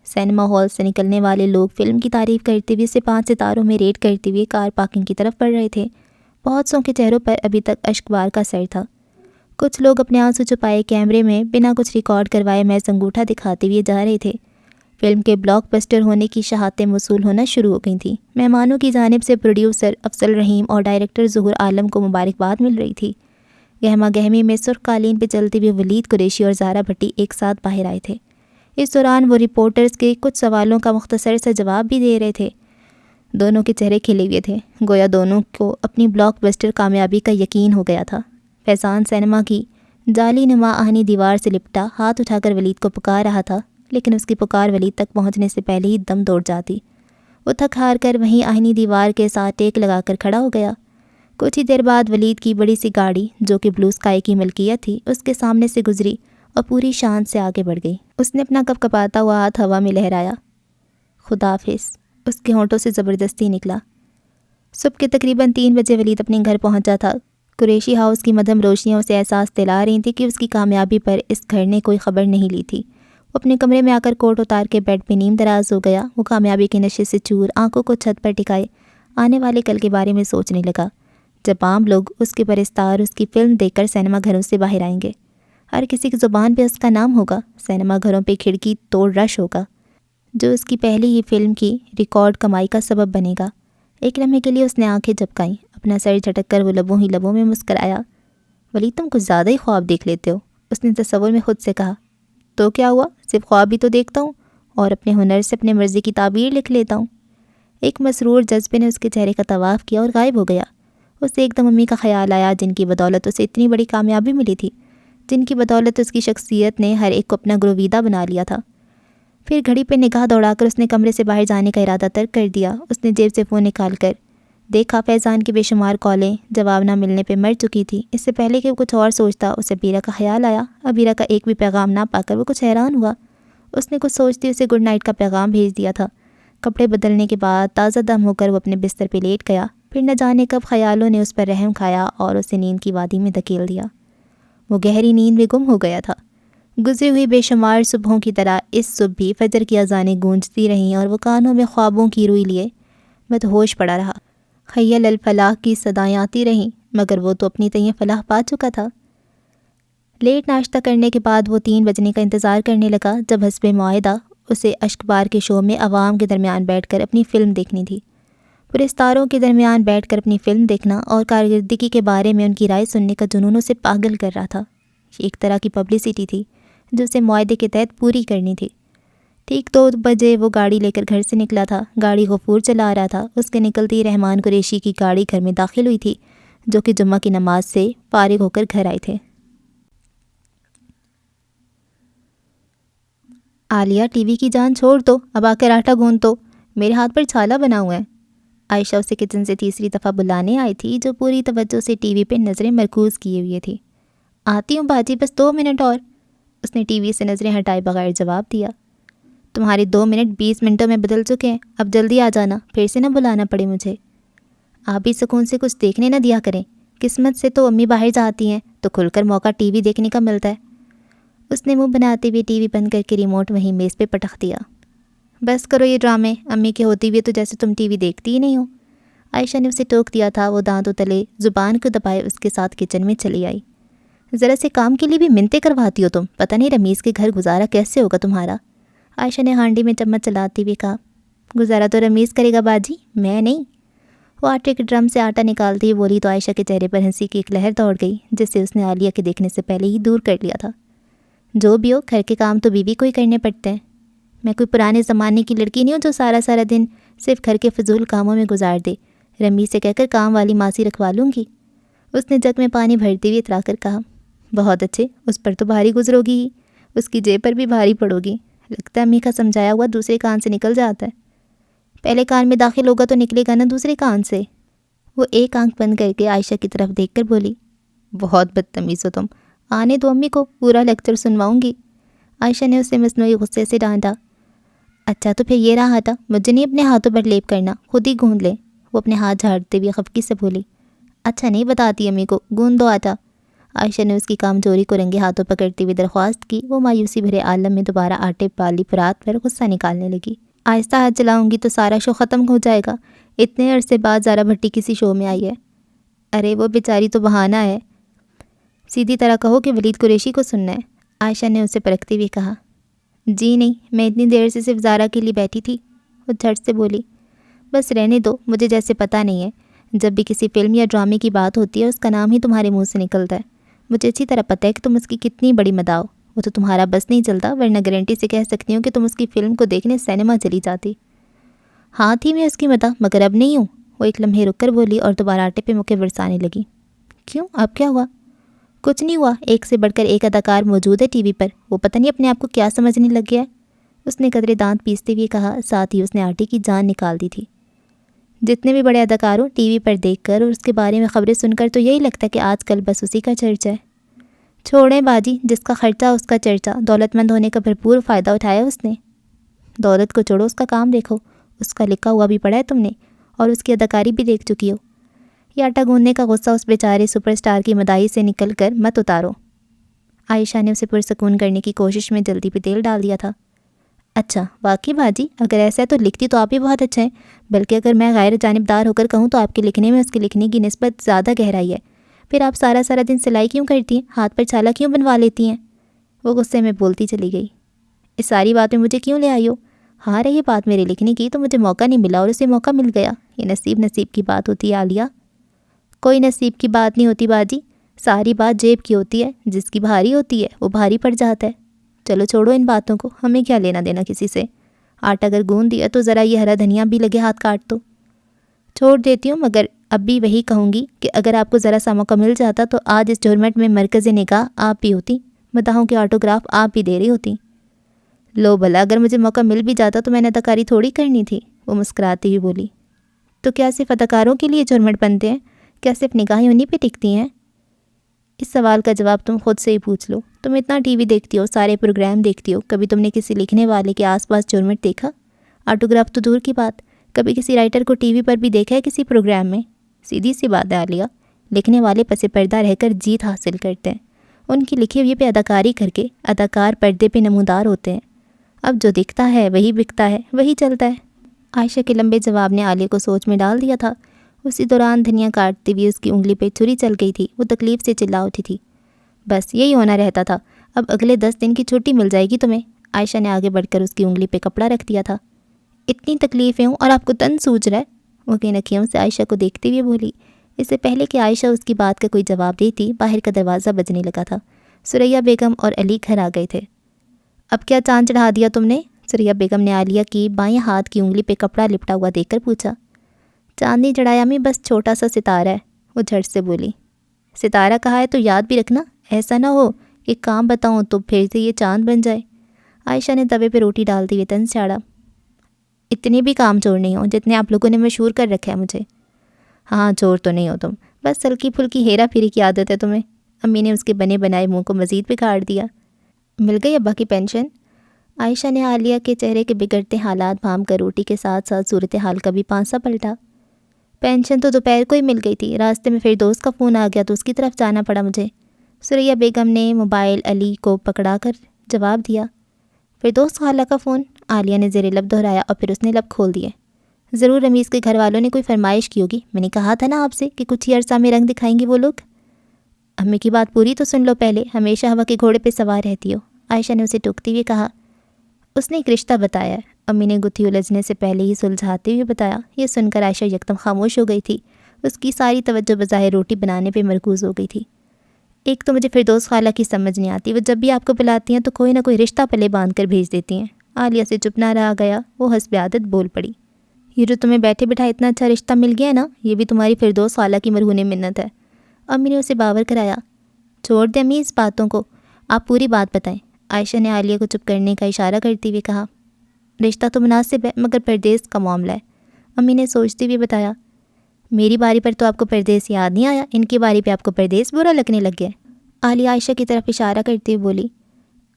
سینما ہال سے نکلنے والے لوگ فلم کی تعریف کرتے ہوئے اسے 5 ستاروں میں ریٹ کرتے ہوئے کار پارکنگ کی طرف بڑھ رہے تھے۔ بہت سو کے چہروں پر ابھی تک اشک بار کا سر تھا۔ کچھ لوگ اپنے آنسو چھپائے کیمرے میں بنا کچھ ریکارڈ کروائے محض انگوٹھا دکھاتے ہوئے جا رہے تھے۔ فلم کے بلاک بسٹر ہونے کی شہادتیں موصول ہونا شروع ہو گئی تھیں۔ مہمانوں کی جانب سے پروڈیوسر افضل رحیم اور ڈائریکٹر ظہور عالم کو مبارکباد مل رہی تھی۔ گہما گہمی میں سرخ قالین پہ چلتے ہوئے ولید قریشی اور زارا بھٹی ایک ساتھ باہر آئے تھے۔ اس دوران وہ رپورٹرز کے کچھ سوالوں کا مختصر سا جواب بھی دے رہے تھے۔ دونوں کے چہرے کھلے ہوئے تھے، گویا دونوں کو اپنی بلاک بسٹر کامیابی کا یقین ہو گیا تھا۔ فیضان سینما کی جالی نما آہنی دیوار سے لپٹا ہاتھ اٹھا کر ولید کو پکار رہا تھا، لیکن اس کی پکار ولید تک پہنچنے سے پہلے ہی دم توڑ جاتی۔ وہ تھک ہار کر وہیں آہنی دیوار کے ساتھ ٹیک لگا کر کھڑا ہو گیا۔ کچھ ہی دیر بعد ولید کی بڑی سی گاڑی جو کہ بلو اسکائی کی ملکیت تھی اس کے سامنے سے گزری اور پوری شان سے آگے بڑھ گئی۔ اس نے اپنا کپ کپاتا ہوا ہاتھ ہوا میں لہرایا۔ خداحافظ، اس کے ہونٹوں سے زبردستی نکلا۔ صبح کے تقریباً 3 بجے ولید اپنے گھر پہنچا تھا۔ قریشی ہاؤس کی مدھم روشنیوں سے احساس دلا رہی تھی کہ اس کی کامیابی پر اس گھر نے کوئی خبر نہیں لی تھی۔ وہ اپنے کمرے میں آ کر کوٹ اتار کے بیڈ پہ نیم دراز ہو گیا۔ وہ کامیابی کے نشے سے چور آنکھوں کو چھت پر ٹکائے آنے والے کل کے بارے میں سوچنے لگا، جب عام لوگ اس کے پرستار اس کی فلم دیکھ کر سینما گھروں سے باہر آئیں گے۔ ہر کسی کی زبان پہ اس کا نام ہوگا، سینما گھروں پہ کھڑکی توڑ رش ہوگا۔ جو اس کی پہلی ہی فلم کی ریکارڈ کمائی کا سبب بنے گا۔ ایک لمحے کے لیے اس نے آنکھیں جھپکائیں، اپنا سر جھٹک کر وہ لبوں ہی لبوں میں مسکرایا۔ ولید تم کچھ زیادہ ہی خواب دیکھ لیتے ہو، اس نے تصور میں خود سے کہا۔ تو کیا ہوا، صرف خواب بھی تو دیکھتا ہوں اور اپنے ہنر سے اپنے مرضی کی تعبیر لکھ لیتا ہوں۔ ایک مسرور جذبے نے اس کے چہرے کا طواف کیا اور غائب ہو گیا۔ اسے ایک دم امی کا خیال آیا، جن کی بدولت اسے اتنی بڑی کامیابی ملی تھی، جن کی بدولت اس کی شخصیت نے ہر ایک کو اپنا گرویدہ بنا لیا تھا۔ پھر گھڑی پہ نگاہ دوڑا کر اس نے کمرے سے باہر جانے کا ارادہ ترک کر دیا۔ اس نے جیب سے فون نکال کر دیکھا، فیضان کی بے شمار کالیں جواب نہ ملنے پہ مر چکی تھی۔ اس سے پہلے کہ وہ کچھ اور سوچتا، اسے ابیرہ کا خیال آیا۔ ابیرہ کا ایک بھی پیغام نہ پا کر وہ کچھ حیران ہوا۔ اس نے کچھ سوچتے اسے گڈ نائٹ کا پیغام بھیج دیا تھا۔ کپڑے بدلنے کے بعد تازہ دم ہو کر وہ اپنے بستر پہ لیٹ گیا۔ پھر نہ جانے کب خیالوں نے اس پر رحم کھایا اور اسے نیند کی وادی میں دھکیل دیا۔ وہ گہری نیند میں گم ہو گیا تھا۔ گزری ہوئی بے شمار صبحوں کی طرح اس صبح بھی فجر کی اذانیں گونجتی رہیں اور وہ کانوں میں خوابوں کی روئی لیے مدہوش پڑا رہا۔ خیل الفلاح کی صدائیں آتی رہیں، مگر وہ تو اپنی تئیں فلاح پا چکا تھا۔ لیٹ ناشتہ کرنے کے بعد وہ 3 بجنے کا انتظار کرنے لگا، جب حسب معاہدہ اسے اشک بار کے شو میں عوام کے درمیان بیٹھ کر اپنی فلم دیکھنی تھی۔ پرستاروں کے درمیان بیٹھ کر اپنی فلم دیکھنا اور کارکردگی کے بارے میں ان کی رائے سننے کا جنون اسے پاگل کر رہا تھا۔ یہ ایک طرح کی پبلسٹی تھی جو اسے معاہدے کے تحت پوری کرنی تھی۔ ٹھیک 2 بجے وہ گاڑی لے کر گھر سے نکلا تھا۔ گاڑی غفور چلا رہا تھا۔ اس کے نکلتے ہی رحمان قریشی کی گاڑی گھر میں داخل ہوئی تھی، جو کہ جمعہ کی نماز سے فارغ ہو کر گھر آئے تھے۔ عالیہ ٹی وی کی جان چھوڑ دو، اب آ کر آٹا گوندھ دو، میرے ہاتھ پر چھالا بنا ہوا ہے۔ عائشہ اسے کچن سے تیسری دفعہ بلانے آئی تھی، جو پوری توجہ سے ٹی وی پہ نظریں مرکوز کیے ہوئے تھی۔ آتی ہوں باجی، بس 2 منٹ اور، اس نے ٹی وی سے نظریں ہٹائے بغیر جواب دیا۔ تمہارے 2 منٹ 20 منٹوں میں بدل چکے ہیں، اب جلدی آ جانا، پھر سے نہ بلانا پڑے مجھے۔ آپ بھی سکون سے کچھ دیکھنے نہ دیا کریں، قسمت سے تو امی باہر جاتی ہیں تو کھل کر موقع ٹی وی دیکھنے کا ملتا ہے۔ اس نے منہ بناتے ہوئے ٹی وی بند کر کے ریموٹ وہیں میز پہ پٹخ دیا۔ بس کرو یہ ڈرامے، امی کے ہوتے ہوئے تو جیسے تم ٹی وی دیکھتی ہی نہیں ہو۔ عائشہ نے اسے ٹوک دیا تھا۔ وہ دانتوں تلے زبان کو دبائے اس کے ساتھ کچن میں چلی آئی۔ ذرا سے کام کے لیے بھی منتیں کرواتی ہو تم، پتہ نہیں رمیز کے گھر گزارا کیسے ہوگا تمہارا۔ عائشہ نے ہانڈی میں چمچ چلاتے ہوئے کہا، گزارا تو رمیز کرے گا باجی، میں نہیں۔ وہ آٹے کے ڈرم سے آٹا نکالتی ہوئی بولی تو عائشہ کے چہرے پر ہنسی کی ایک لہر دوڑ گئی، جس سے اس نے عالیہ کے دیکھنے سے پہلے ہی دور کر لیا تھا۔ جو بھی ہو، گھر کے کام تو بیوی کو ہی کرنے پڑتے ہیں۔ میں کوئی پرانے زمانے کی لڑکی نہیں ہوں جو سارا سارا دن صرف گھر کے فضول کاموں میں گزار دے۔ رمیز سے کہہ کر کام والی ماسی رکھوا لوں گی۔ اس نے جگ میں پانی بھرتے ہوئے اترا کر کہا، بہت اچھے، اس پر تو بھاری گزرو گی ہی، اس کی جیب پر بھی بھاری پڑو گی۔ لگتا ہے امی کا سمجھایا ہوا دوسرے کان سے نکل جاتا ہے۔ پہلے کان میں داخل ہوگا تو نکلے گا نا دوسرے کان سے۔ وہ ایک آنکھ بند کر کے عائشہ کی طرف دیکھ کر بولی، بہت بدتمیز ہو تم، آنے دو امی کو، پورا لیکچر سنواؤں گی۔ عائشہ نے اسے مصنوعی غصے سے ڈانٹا۔ اچھا تو پھر یہ رہا آٹا، مجھے نہیں اپنے ہاتھوں پر لیپ کرنا، خود ہی گوندھ لے۔ وہ اپنے ہاتھ جھاڑتے ہوئے خفگی سے بولی، اچھا نہیں بتاتی امی کو، گوندھ دو آٹا۔ عائشہ نے اس کی کامزوری کو رنگے ہاتھوں پکڑتے ہوئے درخواست کی۔ وہ مایوسی بھرے عالم میں دوبارہ آٹے والی پرات پر غصہ نکالنے لگی۔ آہستہ ہاتھ چلاؤں گی تو سارا شو ختم ہو جائے گا۔ اتنے عرصے بعد زارا بھٹی کسی شو میں آئی ہے۔ ارے وہ بیچاری تو بہانہ ہے، سیدھی طرح کہو کہ ولید قریشی کو سننا ہے۔ عائشہ نے اسے پرکھتے ہوئے کہا، جی نہیں، میں اتنی دیر سے صرف زارا کے لیے بیٹھی تھی۔ وہ جھٹ سے بولی، بس رہنے دو، مجھے جیسے پتہ نہیں ہے، جب بھی کسی فلم یا ڈرامے کی بات ہوتی ہے اس کا نام ہی تمہارے منہ سے نکلتا ہے۔ مجھے اچھی طرح پتہ ہے کہ تم اس کی کتنی بڑی مداح ہو۔ وہ تو تمہارا بس نہیں چلتا، ورنہ گارنٹی سے کہہ سکتی ہوں کہ تم اس کی فلم کو دیکھنے سینما چلی جاتی۔ ہاں تھی میں اس کی مداح، مگر اب نہیں ہوں۔ وہ ایک لمحے رک کر بولی اور دوبارہ آٹے پہ مکے برسانے لگی۔ کیوں، اب کیا ہوا؟ کچھ نہیں ہوا، ایک سے بڑھ کر ایک اداکار موجود ہے ٹی وی پر، وہ پتہ نہیں اپنے آپ کو کیا سمجھنے لگ گیا ہے۔ اس نے قدرے دانت پیستے ہوئے کہا، ساتھ ہی اس نے آٹے کی جان نکال دی تھی۔ جتنے بھی بڑے اداکار ہوں، ٹی وی پر دیکھ کر اور اس کے بارے میں خبریں سن کر تو یہی لگتا ہے کہ آج کل بس اسی کا چرچا ہے۔ چھوڑیں باجی، جس کا خرچہ اس کا چرچا، دولت مند ہونے کا بھرپور فائدہ اٹھایا اس نے۔ دولت کو چھوڑو، اس کا کام دیکھو، اس کا لکھا ہوا بھی پڑھا ہے تم نے، اور اس کی اداکاری بھی دیکھ چکی ہو۔ یہ آٹا گوندنے کا غصہ اس بیچارے سپر اسٹار کی مداحی سے نکل کر مت اتارو۔ عائشہ نے اسے پرسکون کرنے کی کوشش میں جلدی پہ تیل ڈال دیا تھا۔ اچھا واقعی باجی، اگر ایسا ہے تو لکھتی تو آپ ہی بہت اچھا ہیں، بلکہ اگر میں غیر جانبدار ہو کر کہوں تو آپ کے لکھنے میں اس کے لکھنے کی نسبت زیادہ گہرائی ہے۔ پھر آپ سارا سارا دن سلائی کیوں کرتی ہیں، ہاتھ پر چھالا کیوں بنوا لیتی ہیں؟ وہ غصے میں بولتی چلی گئی۔ اس ساری بات میں مجھے کیوں لے آئی ہو؟ ہاں رہی بات میرے لکھنے کی تو مجھے موقع نہیں ملا اور اسے موقع مل گیا. یہ نصیب کی بات ہوتی ہے عالیہ. کوئی نصیب کی بات نہیں ہوتی باجی، ساری بات جیب کی ہوتی ہے. جس کی بھاری ہوتی ہے وہ بھاری پڑ جاتا ہے. چلو چھوڑو ان باتوں کو، ہمیں کیا لینا دینا کسی سے. آٹا اگر گوندھ دیا تو ذرا یہ ہرا دھنیا بھی لگے ہاتھ کاٹ دو. چھوڑ دیتی ہوں، مگر اب بھی وہی کہوں گی کہ اگر آپ کو ذرا سا موقع مل جاتا تو آج اس جھرمٹ میں مرکز نگاہ آپ بھی ہوتی، مداحوں کے آٹوگراف آپ بھی دے رہی ہوتی. لو بھلا، اگر مجھے موقع مل بھی جاتا تو میں نے اداکاری تھوڑی کرنی تھی. وہ مسکراتی ہوئی بولی. تو کیا صرف اداکاروں کے لیے جھرمٹ بنتے ہیں؟ کیا صرف نگاہیں انہیں پہ ٹکتی ہیں؟ اس سوال کا جواب تم خود سے ہی پوچھ لو. تم اتنا ٹی وی دیکھتی ہو، سارے پروگرام دیکھتی ہو، کبھی تم نے کسی لکھنے والے کے آس پاس جھرمٹ دیکھا؟ آٹوگراف تو دور کی بات، کبھی کسی رائٹر کو ٹی وی پر بھی دیکھا ہے کسی پروگرام میں؟ سیدھی سی بات ہے عالیہ، لکھنے والے پس پردہ رہ کر جیت حاصل کرتے ہیں. ان کی لکھی ہوئی پہ اداکاری کر کے اداکار پردے پہ نمودار ہوتے ہیں. اب جو دکھتا ہے وہی بکتا ہے، وہی چلتا ہے. عائشہ کے لمبے جواب نے عالیہ کو سوچ میں ڈال دیا تھا. اسی دوران دھنیا کاٹتی ہوئی اس کی انگلی پہ چھری چل گئی تھی. وہ تکلیف سے چلا اٹھی تھی. بس یہی ہونا رہتا تھا، اب اگلے 10 دن کی چھٹی مل جائے گی تمہیں. عائشہ نے آگے بڑھ کر اس کی انگلی پہ کپڑا رکھ دیا تھا. اتنی تکلیفیں ہوں اور آپ کو تن سوج رہا ہے. وہ کئی نکیوں سے عائشہ کو دیکھتے ہوئے بولی. اس سے پہلے کہ عائشہ اس کی بات کا کوئی جواب دیتی، باہر کا دروازہ بجنے لگا تھا. ثریا بیگم اور علی گھر آ گئے تھے. اب کیا چاند چڑھا دیا تم نے؟ ثریا بیگم نے عالیہ کی بائیں ہاتھ کی انگلی پہ کپڑا لپٹا ہوا دیکھ کر پوچھا. چاند نہیں چڑھایا امی، بس چھوٹا سا ستارہ ہے. وہ جھٹ سے بولی. ستارہ کہا ہے تو یاد بھی رکھنا، ایسا نہ ہو کہ کام بتاؤں تو پھر سے یہ چاند بن جائے. عائشہ نے توے پہ روٹی ڈالتے ہوئے تن چاڑا. اتنے بھی کام چور نہیں ہو جتنے آپ لوگوں نے مشہور کر رکھا ہے مجھے. ہاں چور تو نہیں ہو تم، بس ہلکی پھلکی ہیرا پھیری کی عادت ہے تمہیں. امی نے اس کے بنے بنائے منہ کو مزید بگاڑ دیا. مل گئی ابا کی پینشن؟ عائشہ نے عالیہ کے چہرے کے بگڑتے حالات بھام کر روٹی کے ساتھ ساتھ صورتحال کا بھی پانسا پلٹا. پینشن تو دوپہر کو ہی مل گئی تھی، راستے میں فردوس کا فون آ گیا تو اس کی طرف جانا پڑا مجھے. ثریا بیگم نے موبائل علی کو پکڑا کر جواب دیا. فردوس خالہ کا فون؟ عالیہ نے زیر لب دہرایا اور پھر اس نے لب کھول دیے. ضرور رمیز کے گھر والوں نے کوئی فرمائش کی ہوگی. میں نے کہا تھا نا آپ سے کہ کچھ ہی عرصہ میں رنگ دکھائیں گے وہ لوگ. امی کی بات پوری تو سن لو پہلے، ہمیشہ ہوا کے گھوڑے پہ سوار رہتی ہو. عائشہ نے اسے ٹوکتے ہوئے کہا. اس نے ایک رشتہ بتایا ہے. امی نے گتھی الجھنے سے پہلے ہی سلجھاتے ہوئے بتایا. یہ سن کر عائشہ یکدم خاموش ہو گئی تھی. اس کی ساری توجہ بظاہر روٹی بنانے پہ مرکوز ہو گئی تھی. ایک تو مجھے فردوس خالہ کی سمجھ نہیں آتی، وہ جب بھی آپ کو بلاتی ہیں تو کوئی نہ کوئی رشتہ پلے باندھ کر بھیج دیتی ہیں. عالیہ سے چپ نہ رہا گیا. وہ حسب عادت بول پڑی. یہ جو تمہیں بیٹھے بٹھائے اتنا اچھا رشتہ مل گیا نا، یہ بھی تمہاری فردوس خالہ کی مرہون منت ہے. امی نے اسے باور کرایا. چھوڑ دیں امی اس باتوں کو، آپ پوری بات بتائیں. عائشہ نے عالیہ کو چپ کرنے کا اشارہ کرتے ہوئے کہا. رشتہ تو مناسب ہے مگر پردیس کا معاملہ ہے. امی نے سوچتے ہوئے بتایا. میری باری پر تو آپ کو پردیس یاد نہیں آیا، ان کی باری پہ آپ کو پردیس برا لگنے لگ گیا. عالیہ عائشہ کی طرف اشارہ کرتے ہوئے بولی.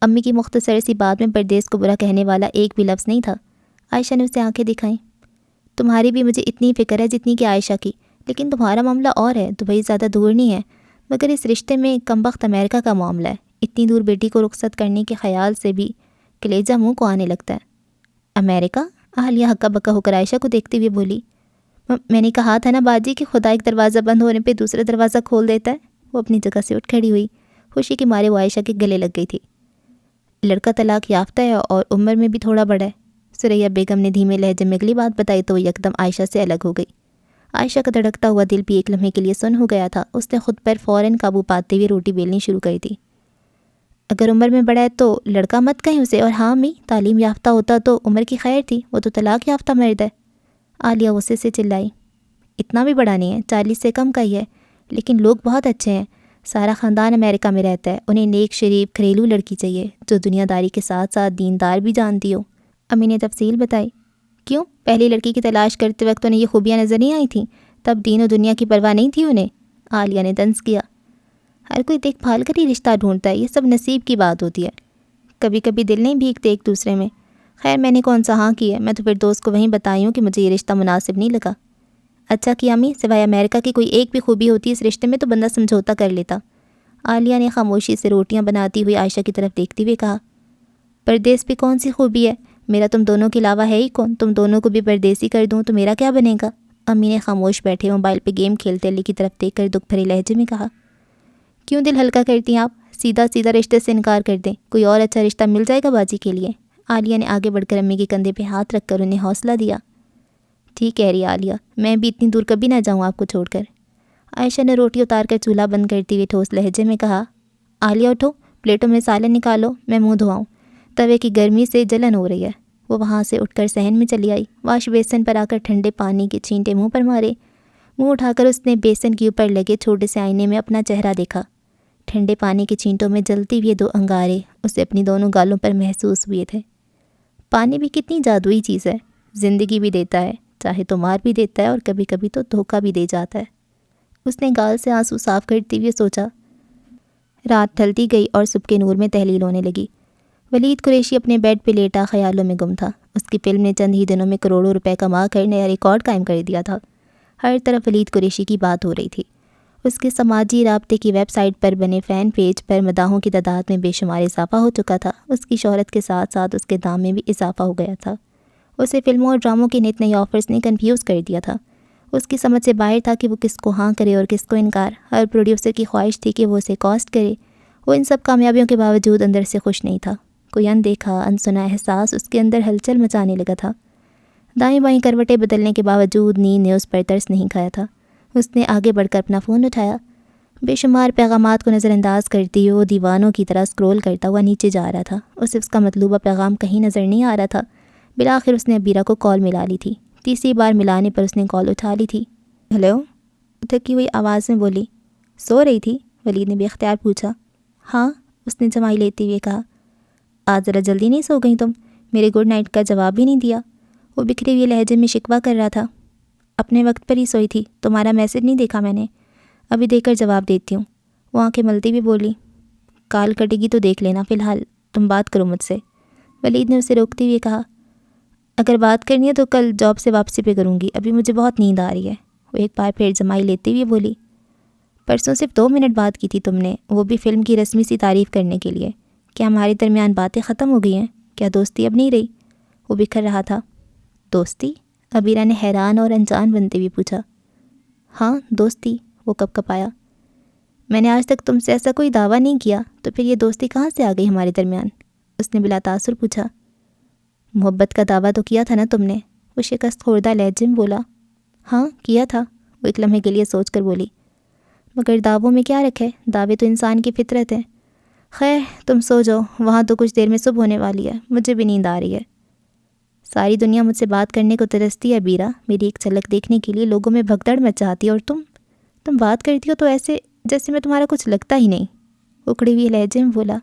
امی کی مختصر سی بات میں پردیس کو برا کہنے والا ایک بھی لفظ نہیں تھا. عائشہ نے اسے آنکھیں دکھائیں. تمہاری بھی مجھے اتنی فکر ہے جتنی کہ عائشہ کی، لیکن تمہارا معاملہ اور ہے. دبئی زیادہ دور نہیں ہے، مگر اس رشتے میں کمبخت امریکہ کا معاملہ ہے. اتنی دور بیٹی کو رخصت کرنے کے خیال سے بھی کلیجہ منہ کو آنے لگتا ہے. امریکہ؟ عالیہ ہکا بکا ہو کر عائشہ کو دیکھتے ہوئے بولی. میں نے کہا تھا نا باجی کہ خدا ایک دروازہ بند ہونے پہ دوسرا دروازہ کھول دیتا ہے. وہ اپنی جگہ سے اٹھ کھڑی ہوئی. خوشی کے مارے وہ عائشہ کے گلے لگ گئی تھی. لڑکا طلاق یافتہ ہے اور عمر میں بھی تھوڑا بڑا ہے. ثریا بیگم نے دھیمے لہجے میں اگلی بات بتائی تو وہ یکدم عائشہ سے الگ ہو گئی. عائشہ کا دھڑکتا ہوا دل بھی ایک لمحے کے لیے سن ہو گیا تھا. اس نے خود پر فوراً قابو پاتے ہوئے روٹی بیلنی شروع کر دی. اگر عمر میں بڑا ہے تو لڑکا مت کہیں اسے. اور ہاں امی، تعلیم یافتہ ہوتا تو عمر کی خیر تھی، وہ تو طلاق یافتہ مرد ہے. عالیہ غصے سے چلائی. اتنا بھی بڑا نہیں ہے، 40 سے کم کا ہی ہے، لیکن لوگ بہت اچھے ہیں. سارا خاندان امریکہ میں رہتا ہے. انہیں نیک شریف گھریلو لڑکی چاہیے جو دنیا داری کے ساتھ ساتھ دیندار بھی جانتی ہو. امی نے تفصیل بتائی. کیوں؟ پہلی لڑکی کی تلاش کرتے وقت انہیں یہ خوبیاں نظر نہیں آئی تھیں؟ تب دین و دنیا کی پرواہ نہیں تھی انہیں؟ عالیہ نے طنز کیا. ہر کوئی دیکھ بھال کر ہی رشتہ ڈھونڈتا ہے، یہ سب نصیب کی بات ہوتی ہے. کبھی کبھی دل نہیں بھیگتے ایک دوسرے میں. خیر میں نے کون سا ہاں کی ہے، میں تو پھر دوست کو وہیں بتائی ہوں کہ مجھے یہ رشتہ مناسب نہیں لگا. اچھا کیا امی، سوائے امریکہ کی کوئی ایک بھی خوبی ہوتی اس رشتے میں تو بندہ سمجھوتا کر لیتا. عالیہ نے خاموشی سے روٹیاں بناتی ہوئی عائشہ کی طرف دیکھتے ہوئے کہا. پردیس بھی کون سی خوبی ہے؟ میرا تم دونوں کے علاوہ ہے ہی کون؟ تم دونوں کو بھی پردیسی کر دوں تو میرا کیا بنے گا؟ امی نے خاموش بیٹھے موبائل پہ گیم کھیلتے علی کی طرف دیکھ کر دکھ بھرے لہجے میں کہا. کیوں دل ہلکا کرتی ہیں آپ؟ سیدھا سیدھا رشتے سے انکار کر دیں، کوئی اور اچھا رشتہ مل جائے گا باجی کے لیے. عالیہ نے آگے بڑھ کر امی کے کندھے پہ ہاتھ رکھ کر انہیں حوصلہ دیا۔ ٹھیک کہہ رہی عالیہ، میں بھی اتنی دور کبھی نہ جاؤں آپ کو چھوڑ کر۔ عائشہ نے روٹی اتار کر چولہا بند کرتے ہوئے ٹھوس لہجے میں کہا، عالیہ اٹھو، پلیٹوں میں سالن نکالو، میں منہ دھواؤں، توے کی گرمی سے جلن ہو رہی ہے۔ وہ وہاں سے اٹھ کر صحن میں چلی آئی، واش بیسن پر آ کر ٹھنڈے پانی کے چھینٹے منہ پر مارے۔ منہ اٹھا کر اس نے بیسن کے اوپر لگے چھوٹے سے آئینے میں اپنا چہرہ دیکھا۔ ٹھنڈے پانی کے چھینٹوں میں جلتی ہوئے 2 انگارے اسے اپنی دونوں گالوں پر محسوس ہوئے تھے۔ پانی بھی کتنی جادوئی چیز ہے، زندگی بھی دیتا ہے، چاہے تو مار بھی دیتا ہے اور کبھی کبھی تو دھوکہ بھی دے جاتا ہے۔ اس نے گال سے آنسو صاف کرتے ہوئے سوچا۔ رات ڈھلتی گئی اور صبح کے نور میں تحلیل ہونے لگی۔ ولید قریشی اپنے بیڈ پہ لیٹا خیالوں میں گم تھا۔ اس کی فلم نے چند ہی دنوں میں کروڑوں روپے کما کر نیا ریکارڈ قائم کر دیا تھا۔ ہر طرف ولید قریشی کی بات ہو رہی تھی۔ اس کے سماجی رابطے کی ویب سائٹ پر بنے فین پیج پر مداحوں کی تعداد میں بے شمار اضافہ ہو چکا تھا۔ اس کی شہرت کے ساتھ ساتھ اس کے دام میں بھی اضافہ ہو گیا تھا۔ اسے فلموں اور ڈراموں کے نت نئے آفرز نے کنفیوز کر دیا تھا۔ اس کی سمجھ سے باہر تھا کہ وہ کس کو ہاں کرے اور کس کو انکار۔ ہر پروڈیوسر کی خواہش تھی کہ وہ اسے کاسٹ کرے۔ وہ ان سب کامیابیوں کے باوجود اندر سے خوش نہیں تھا۔ کوئی اندیکھا انسنا احساس اس کے اندر ہلچل مچانے لگا تھا۔ دائیں بائیں کروٹیں بدلنے کے باوجود نیند نے اس پر ترس نہیں کھایا تھا۔ اس نے آگے بڑھ کر اپنا فون اٹھایا۔ بے شمار پیغامات کو نظر انداز کرتے ہوئے وہ دیوانوں کی طرح اسکرول کرتا ہوا نیچے جا رہا تھا۔ اسے اس کا مطلوبہ پیغام کہیں نظر نہیں آ رہا تھا۔ بالآخر اس نے ابیرہ کو کال ملا لی تھی۔ تیسری بار ملانے پر اس نے کال اٹھا لی تھی۔ ہیلو، تھکی ہوئی آواز میں بولی۔ سو رہی تھی؟ ولید نے بے اختیار پوچھا۔ ہاں، اس نے جمائی لیتے ہوئے کہا۔ آج ذرا جلدی نہیں سو گئی تم؟ میرے گڈ نائٹ کا جواب بھی نہیں دیا۔ وہ بکھرے ہوئے لہجے میں شکوہ کر رہا تھا۔ اپنے وقت پر ہی سوئی تھی، تمہارا میسج نہیں دیکھا میں نے، ابھی دیکھ کر جواب دیتی ہوں۔ وہ آنکھیں ملتی ہوئی بولی۔ کال کٹے گی تو دیکھ لینا، فی الحال تم بات کرو مجھ سے۔ ولید نے اسے روکتے ہوئے کہا۔ اگر بات کرنی ہے تو کل جاب سے واپسی پہ کروں گی، ابھی مجھے بہت نیند آ رہی ہے۔ وہ ایک بار پھر جمائی لیتے ہوئے بولی۔ پرسوں صرف 2 منٹ بات کی تھی تم نے، وہ بھی فلم کی رسمی سی تعریف کرنے کے لیے۔ کیا ہمارے درمیان باتیں ختم ہو گئی ہیں؟ کیا دوستی اب نہیں رہی؟ وہ بکھر رہا تھا۔ دوستی؟ ابیرہ نے حیران اور انجان بنتے ہوئے پوچھا۔ ہاں دوستی، وہ کب کب آیا۔ میں نے آج تک تم سے ایسا کوئی دعویٰ نہیں کیا، تو پھر یہ دوستی کہاں سے آ گئی ہمارے درمیان؟ اس نے بلا تاثر پوچھا۔ محبت کا دعویٰ تو کیا تھا نا تم نے؟ وہ شکست خوردہ لہجے میں بولا۔ ہاں کیا تھا، وہ ایک لمحے کے لیے سوچ کر بولی۔ مگر دعووں میں کیا رکھے، دعوے تو انسان کی فطرت ہے۔ خیر تم سو جاؤ، وہاں تو کچھ دیر میں صبح ہونے والی ہے، مجھے بھی نیند آ رہی ہے۔ ساری دنیا مجھ سے بات کرنے کو ترستی ہے ابیرہ، میری ایک جھلک دیکھنے کے لیے لوگوں میں بھگدڑ مچ جاتی ہے، اور تم بات کرتی ہو تو ایسے جیسے میں تمہارا کچھ لگتا ہی نہیں۔ اکھڑی ہوئی لہجے میں بولا۔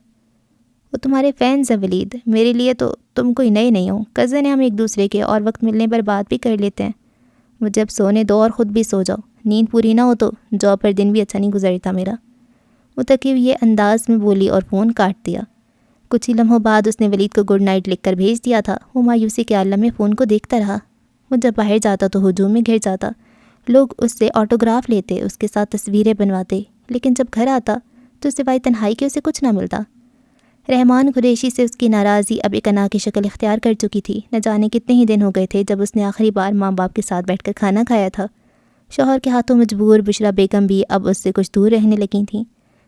وہ تمہارے فینز ہیں ولید، میرے لیے تو تم کوئی نئے نہیں ہو، کزن ہیں ہم ایک دوسرے کے، اور وقت ملنے پر بات بھی کر لیتے ہیں۔ مجھے اب سونے دو اور خود بھی سو جاؤ، نیند پوری نہ ہو تو جاب پر دن بھی اچھا نہیں گزرتا میرا۔ وہ تکی ہوئی انداز میں بولی اور فون کاٹ دیا۔ کچھ ہی لمحوں بعد اس نے ولید کو گڈ نائٹ لکھ کر بھیج دیا تھا۔ وہ مایوسی کے عالم میں فون کو دیکھتا رہا۔ وہ جب باہر جاتا تو ہجوم میں گھر جاتا، لوگ اس سے آٹوگراف لیتے، اس کے ساتھ تصویریں بنواتے، لیکن جب گھر آتا تو سوائے تنہائی کے اسے کچھ نہ ملتا۔ رحمان قریشی سے اس کی ناراضی اب ایک انا کی شکل اختیار کر چکی تھی۔ نہ جانے کتنے ہی دن ہو گئے تھے جب اس نے آخری بار ماں باپ کے ساتھ بیٹھ کر کھانا کھایا تھا۔ شوہر کے ہاتھوں مجبور بشرا بیگم بھی اب اس سے کچھ دور رہنے لگی تھیں۔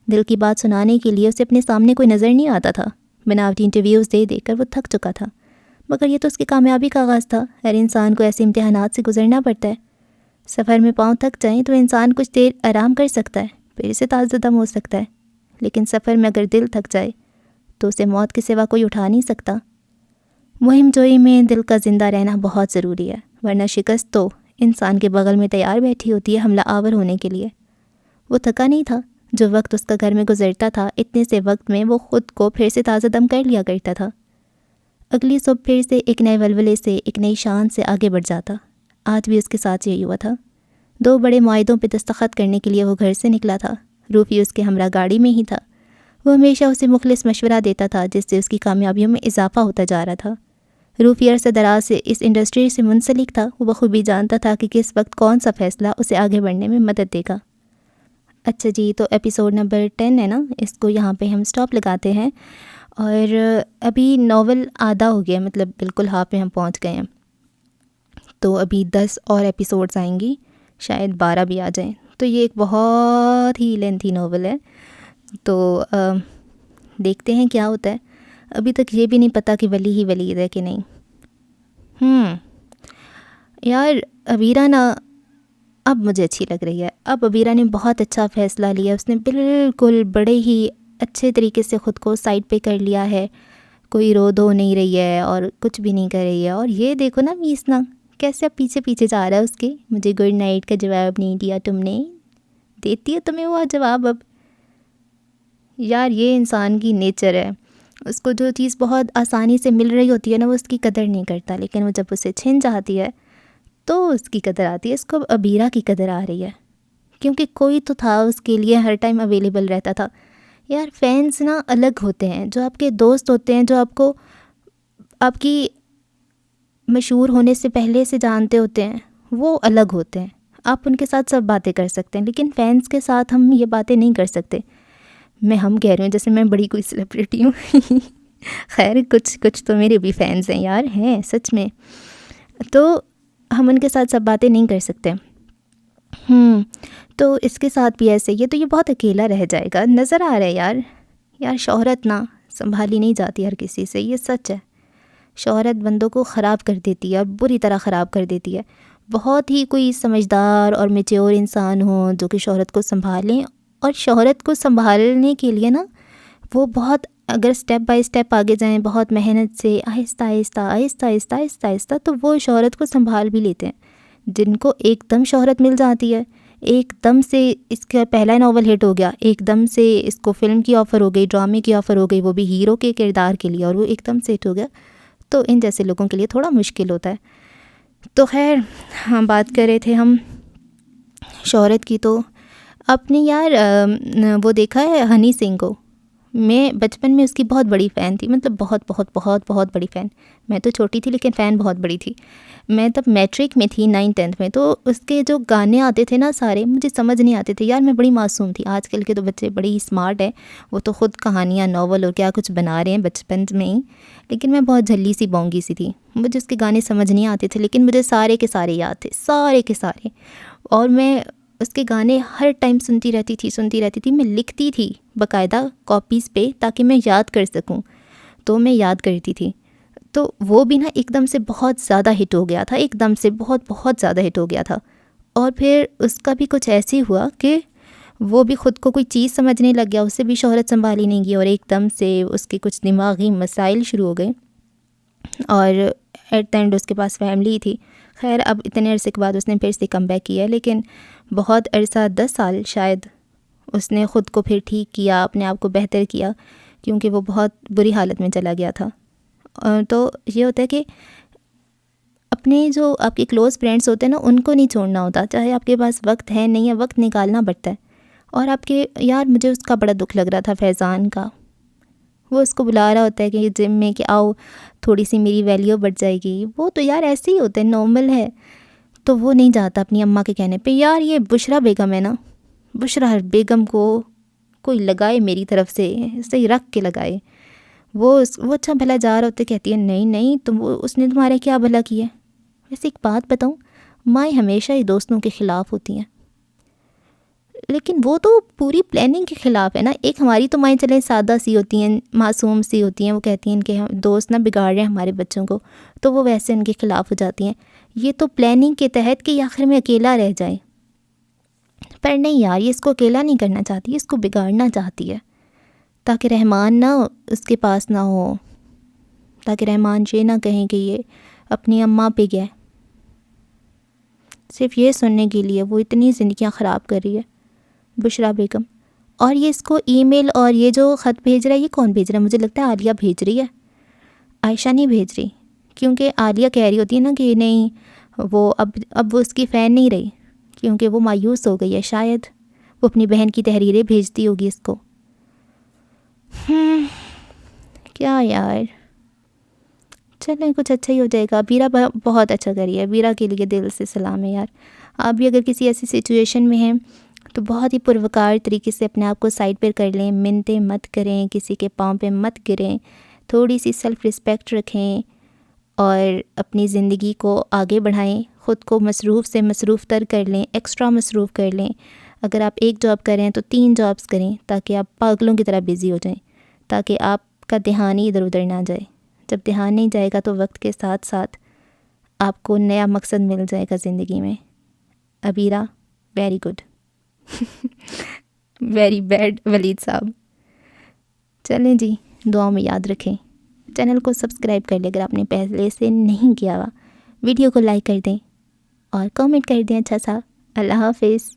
دل کی بات سنانے کے لیے اسے اپنے سامنے کوئی نظر نہیں آتا تھا۔ بناوٹی انٹرویوز دے دے کر وہ تھک چکا تھا، مگر یہ تو اس کی کامیابی کا آغاز تھا۔ ہر انسان کو ایسے امتحانات سے گزرنا پڑتا ہے۔ سفر میں پاؤں تھک جائیں تو انسان کچھ دیر آرام کر سکتا ہے، پھر اسے تازہ دم ہو سکتا ہے، لیکن سفر میں اگر دل تھک جائے تو اسے موت کے سوا کوئی اٹھا نہیں سکتا۔ مہم جوئی میں دل کا زندہ رہنا بہت ضروری ہے، ورنہ شکست تو انسان کے بغل میں تیار بیٹھی ہوتی ہے حملہ آور ہونے کے لیے۔ وہ تھکا نہیں تھا۔ جو وقت اس کا گھر میں گزرتا تھا، اتنے سے وقت میں وہ خود کو پھر سے تازہ دم کر لیا کرتا تھا۔ اگلی صبح پھر سے ایک نئے ولولے سے، ایک نئی شان سے آگے بڑھ جاتا۔ آج بھی اس کے ساتھ یہی ہوا تھا۔ 2 بڑے معاہدوں پہ دستخط کرنے کے لیے وہ گھر سے نکلا تھا۔ روفی اس کے ہمراہ گاڑی میں ہی تھا۔ وہ ہمیشہ اسے مخلص مشورہ دیتا تھا، جس سے اس کی کامیابیوں میں اضافہ ہوتا جا رہا تھا۔ روفی عرصہ دراز سے اس انڈسٹری سے منسلک تھا۔ وہ بخوبی جانتا تھا کہ کس وقت کون سا فیصلہ اسے آگے بڑھنے میں مدد دے گا۔ اچھا جی، تو ایپیسوڈ نمبر 10 ہے نا، اس کو یہاں پہ ہم سٹاپ لگاتے ہیں، اور ابھی ناول آدھا ہو گیا، مطلب بالکل ہاف میں ہم پہنچ گئے ہیں، تو ابھی 10 اور ایپیسوڈز آئیں گی، شاید 12 بھی آ جائیں۔ تو یہ ایک بہت ہی لینتھی ناول ہے، تو دیکھتے ہیں کیا ہوتا ہے۔ ابھی تک یہ بھی نہیں پتہ کہ ولی ہی ولید ہے کہ نہیں۔ یار عبیرہ نا اب مجھے اچھی لگ رہی ہے۔ اب عبیرہ نے بہت اچھا فیصلہ لیا، اس نے بالکل بڑے ہی اچھے طریقے سے خود کو سائڈ پہ کر لیا ہے، کوئی رو دھو نہیں رہی ہے اور کچھ بھی نہیں کر رہی ہے۔ اور یہ دیکھو نا میسنا کیسے اب پیچھے پیچھے جا رہا ہے اس کے، مجھے گڈ نائٹ کا جواب نہیں دیا تم نے، دیتی ہے تمہیں وہ جواب اب۔ یار یہ انسان کی نیچر ہے، اس کو جو چیز بہت آسانی سے مل رہی ہوتی ہے نا وہ اس کی قدر نہیں کرتا، لیکن وہ جب اسے چھن جاتی ہے تو اس کی قدر آتی ہے۔ اس کو اب عبیرہ کی قدر آ رہی ہے کیونکہ کوئی تو تھا اس کے لیے ہر ٹائم اویلیبل رہتا تھا۔ یار فینس نا الگ ہوتے ہیں، جو آپ کے دوست ہوتے ہیں، جو آپ کو آپ کی مشہور ہونے سے پہلے سے جانتے ہوتے ہیں، وہ الگ ہوتے ہیں۔ آپ ان کے ساتھ سب باتیں کر سکتے ہیں، لیکن فینس کے ساتھ ہم یہ باتیں نہیں کر سکتے۔ ہم کہہ رہی ہوں جیسے میں بڑی کوئی سیلیبریٹی ہوں خیر کچھ تو میرے بھی فینس ہیں یار، ہیں سچ میں، تو ہم ان کے ساتھ سب باتیں نہیں کر سکتے۔ تو اس کے ساتھ بھی ایسے ہی ہے، تو یہ بہت اکیلا رہ جائے گا، نظر آ رہا ہے یار شہرت نہ سنبھالی نہیں جاتی ہر کسی سے، یہ سچ ہے۔ شہرت بندوں کو خراب کر دیتی ہے اور بری طرح خراب کر دیتی ہے۔ بہت ہی کوئی سمجھدار اور میچور انسان ہو جو کہ شہرت کو سنبھالیں، اور شہرت کو سنبھالنے کے لیے نا وہ بہت اگر سٹیپ بائی سٹیپ آگے جائیں، بہت محنت سے آہستہ آہستہ آہستہ آہستہ آہستہ آہستہ، تو وہ شہرت کو سنبھال بھی لیتے ہیں۔ جن کو ایک دم شہرت مل جاتی ہے، ایک دم سے اس کا پہلا ناول ہٹ ہو گیا، ایک دم سے اس کو فلم کی آفر ہو گئی، ڈرامے کی آفر ہو گئی، وہ بھی ہیرو کے کردار کے لیے، اور وہ ایک دم سے ہٹ ہو گیا، تو ان جیسے لوگوں کے لیے تھوڑا مشکل ہوتا ہے۔ تو خیر ہم بات کر رہے تھے ہم شہرت کی، تو آپ نے یار وہ دیکھا ہے ہنی سنگھ کو؟ میں بچپن میں اس کی بہت بڑی فین تھی، مطلب بہت بہت بہت بہت بڑی فین۔ میں تو چھوٹی تھی لیکن فین بہت بڑی تھی۔ میں تب میٹرک میں تھی، 9th 10th میں، تو اس کے جو گانے آتے تھے نا سارے مجھے سمجھ نہیں آتے تھے یار، میں بڑی معصوم تھی۔ آج کل کے تو بچے بڑی اسمارٹ ہیں، وہ تو خود کہانیاں ناول اور کیا کچھ بنا رہے ہیں بچپن میں ہی، لیکن میں بہت جھلی سی بونگی سی تھی، مجھے اس کے گانے سمجھ نہیں آتے تھے، لیکن مجھے سارے کے سارے یاد تھے، سارے کے سارے، اور میں اس کے گانے ہر ٹائم سنتی رہتی تھی۔ میں لکھتی تھی باقاعدہ کاپیز پہ تاکہ میں یاد کر سکوں، تو میں یاد کرتی تھی۔ تو وہ بھی نا ایک دم سے بہت زیادہ ہٹ ہو گیا تھا، ایک دم سے بہت بہت زیادہ ہٹ ہو گیا تھا، اور پھر اس کا بھی کچھ ایسے ہی ہوا کہ وہ بھی خود کو کوئی چیز سمجھنے لگ گیا، اسے بھی شہرت سنبھالی نہیں گئی، اور ایک دم سے اس کے کچھ دماغی مسائل شروع ہو گئے، اور ایٹ دا اینڈ اس کے پاس فیملی تھی۔ خیر اب اتنے عرصے کے بعد اس نے پھر سے کم بیک کیا، لیکن بہت عرصہ 10 سال شاید اس نے خود کو پھر ٹھیک کیا، اپنے آپ کو بہتر کیا، کیونکہ وہ بہت بری حالت میں چلا گیا تھا۔ تو یہ ہوتا ہے کہ اپنے جو آپ کے کلوز فرینڈس ہوتے ہیں نا ان کو نہیں چھوڑنا ہوتا، چاہے آپ کے پاس وقت ہے نہیں ہے، وقت نکالنا پڑتا ہے۔ اور آپ کے یار مجھے اس کا بڑا دکھ لگ رہا تھا فیضان کا، وہ اس کو بلا رہا ہوتا ہے کہ جم میں کہ آؤ تھوڑی سی میری ویلیو بڑھ جائے گی، وہ تو یار ایسے ہی ہوتا ہے، نارمل ہے، تو وہ نہیں جاتا اپنی اماں کے کہنے پہ۔ یار یہ بشرا بیگم ہے نا، بشرا بیگم کو کوئی لگائے میری طرف سے، صحیح رکھ کے لگائے، وہ اچھا بھلا جا رہا ہوتا ہے، کہتی ہے نہیں اس نے تمہارا کیا بھلا کیا ہے۔ ویسے ایک بات بتاؤں، مائیں ہمیشہ ہی دوستوں کے خلاف ہوتی ہیں، لیکن وہ تو پوری پلاننگ کے خلاف ہے نا۔ ایک ہماری تو مائیں چلیں سادہ سی ہوتی ہیں، معصوم سی ہوتی ہیں، وہ کہتی ہیں کہ دوست نہ بگاڑ رہے ہیں ہمارے بچوں کو، تو وہ ویسے ان کے خلاف ہو جاتی ہیں۔ یہ تو پلاننگ کے تحت کہ آخر میں اکیلا رہ جائے، پر نہیں یار یہ اس کو اکیلا نہیں کرنا چاہتی، اس کو بگاڑنا چاہتی ہے، تاکہ رحمان نہ اس کے پاس نہ ہو، تاکہ رحمان یہ نہ کہیں کہ یہ اپنی اماں پہ گیا، صرف یہ سننے کے لیے وہ اتنی زندگیاں خراب کر رہی ہے بشرا بیگم۔ اور یہ اس کو ای میل اور یہ جو خط بھیج رہا ہے، یہ کون بھیج رہا ہے؟ مجھے لگتا ہے عالیہ بھیج رہی ہے، عائشہ نہیں بھیج رہی، کیونکہ عالیہ کہہ رہی ہوتی ہے نا کہ نہیں وہ اب وہ اس کی فین نہیں رہی، کیونکہ وہ مایوس ہو گئی ہے، شاید وہ اپنی بہن کی تحریریں بھیجتی ہوگی اس کو۔ کیا یار، چلیں کچھ اچھا ہی ہو جائے گا۔ بیرا بہت اچھا کری ہے، بیرا کے لیے دل سے سلام ہے یار۔ آپ بھی اگر کسی ایسی سچویشن میں ہیں تو بہت ہی پروکار طریقے سے اپنے آپ کو سائڈ پر کر لیں، منتیں مت کریں، کسی کے پاؤں پہ مت گریں، تھوڑی سی سیلف رسپیکٹ رکھیں، اور اپنی زندگی کو آگے بڑھائیں، خود کو مصروف سے مصروف تر کر لیں، ایکسٹرا مصروف کر لیں۔ اگر آپ ایک جاب کریں تو 3 جابس کریں، تاکہ آپ پاگلوں کی طرح بزی ہو جائیں، تاکہ آپ کا دھیان ہی ادھر ادھر نہ جائے. جب دھیان نہیں جائے گا تو وقت کے ساتھ ساتھ آپ کو نیا مقصد مل جائے گا زندگی میں. ابیرہ ویری گڈ. ویری بیڈ ولید صاحب. چلیں جی، دعاؤں میں یاد رکھیں. چینل کو سبسکرائب کر لیں اگر آپ نے پہلے سے نہیں کیا ہوا. ویڈیو کو لائک کر دیں اور کامنٹ کر دیں اچھا سا. اللہ حافظ.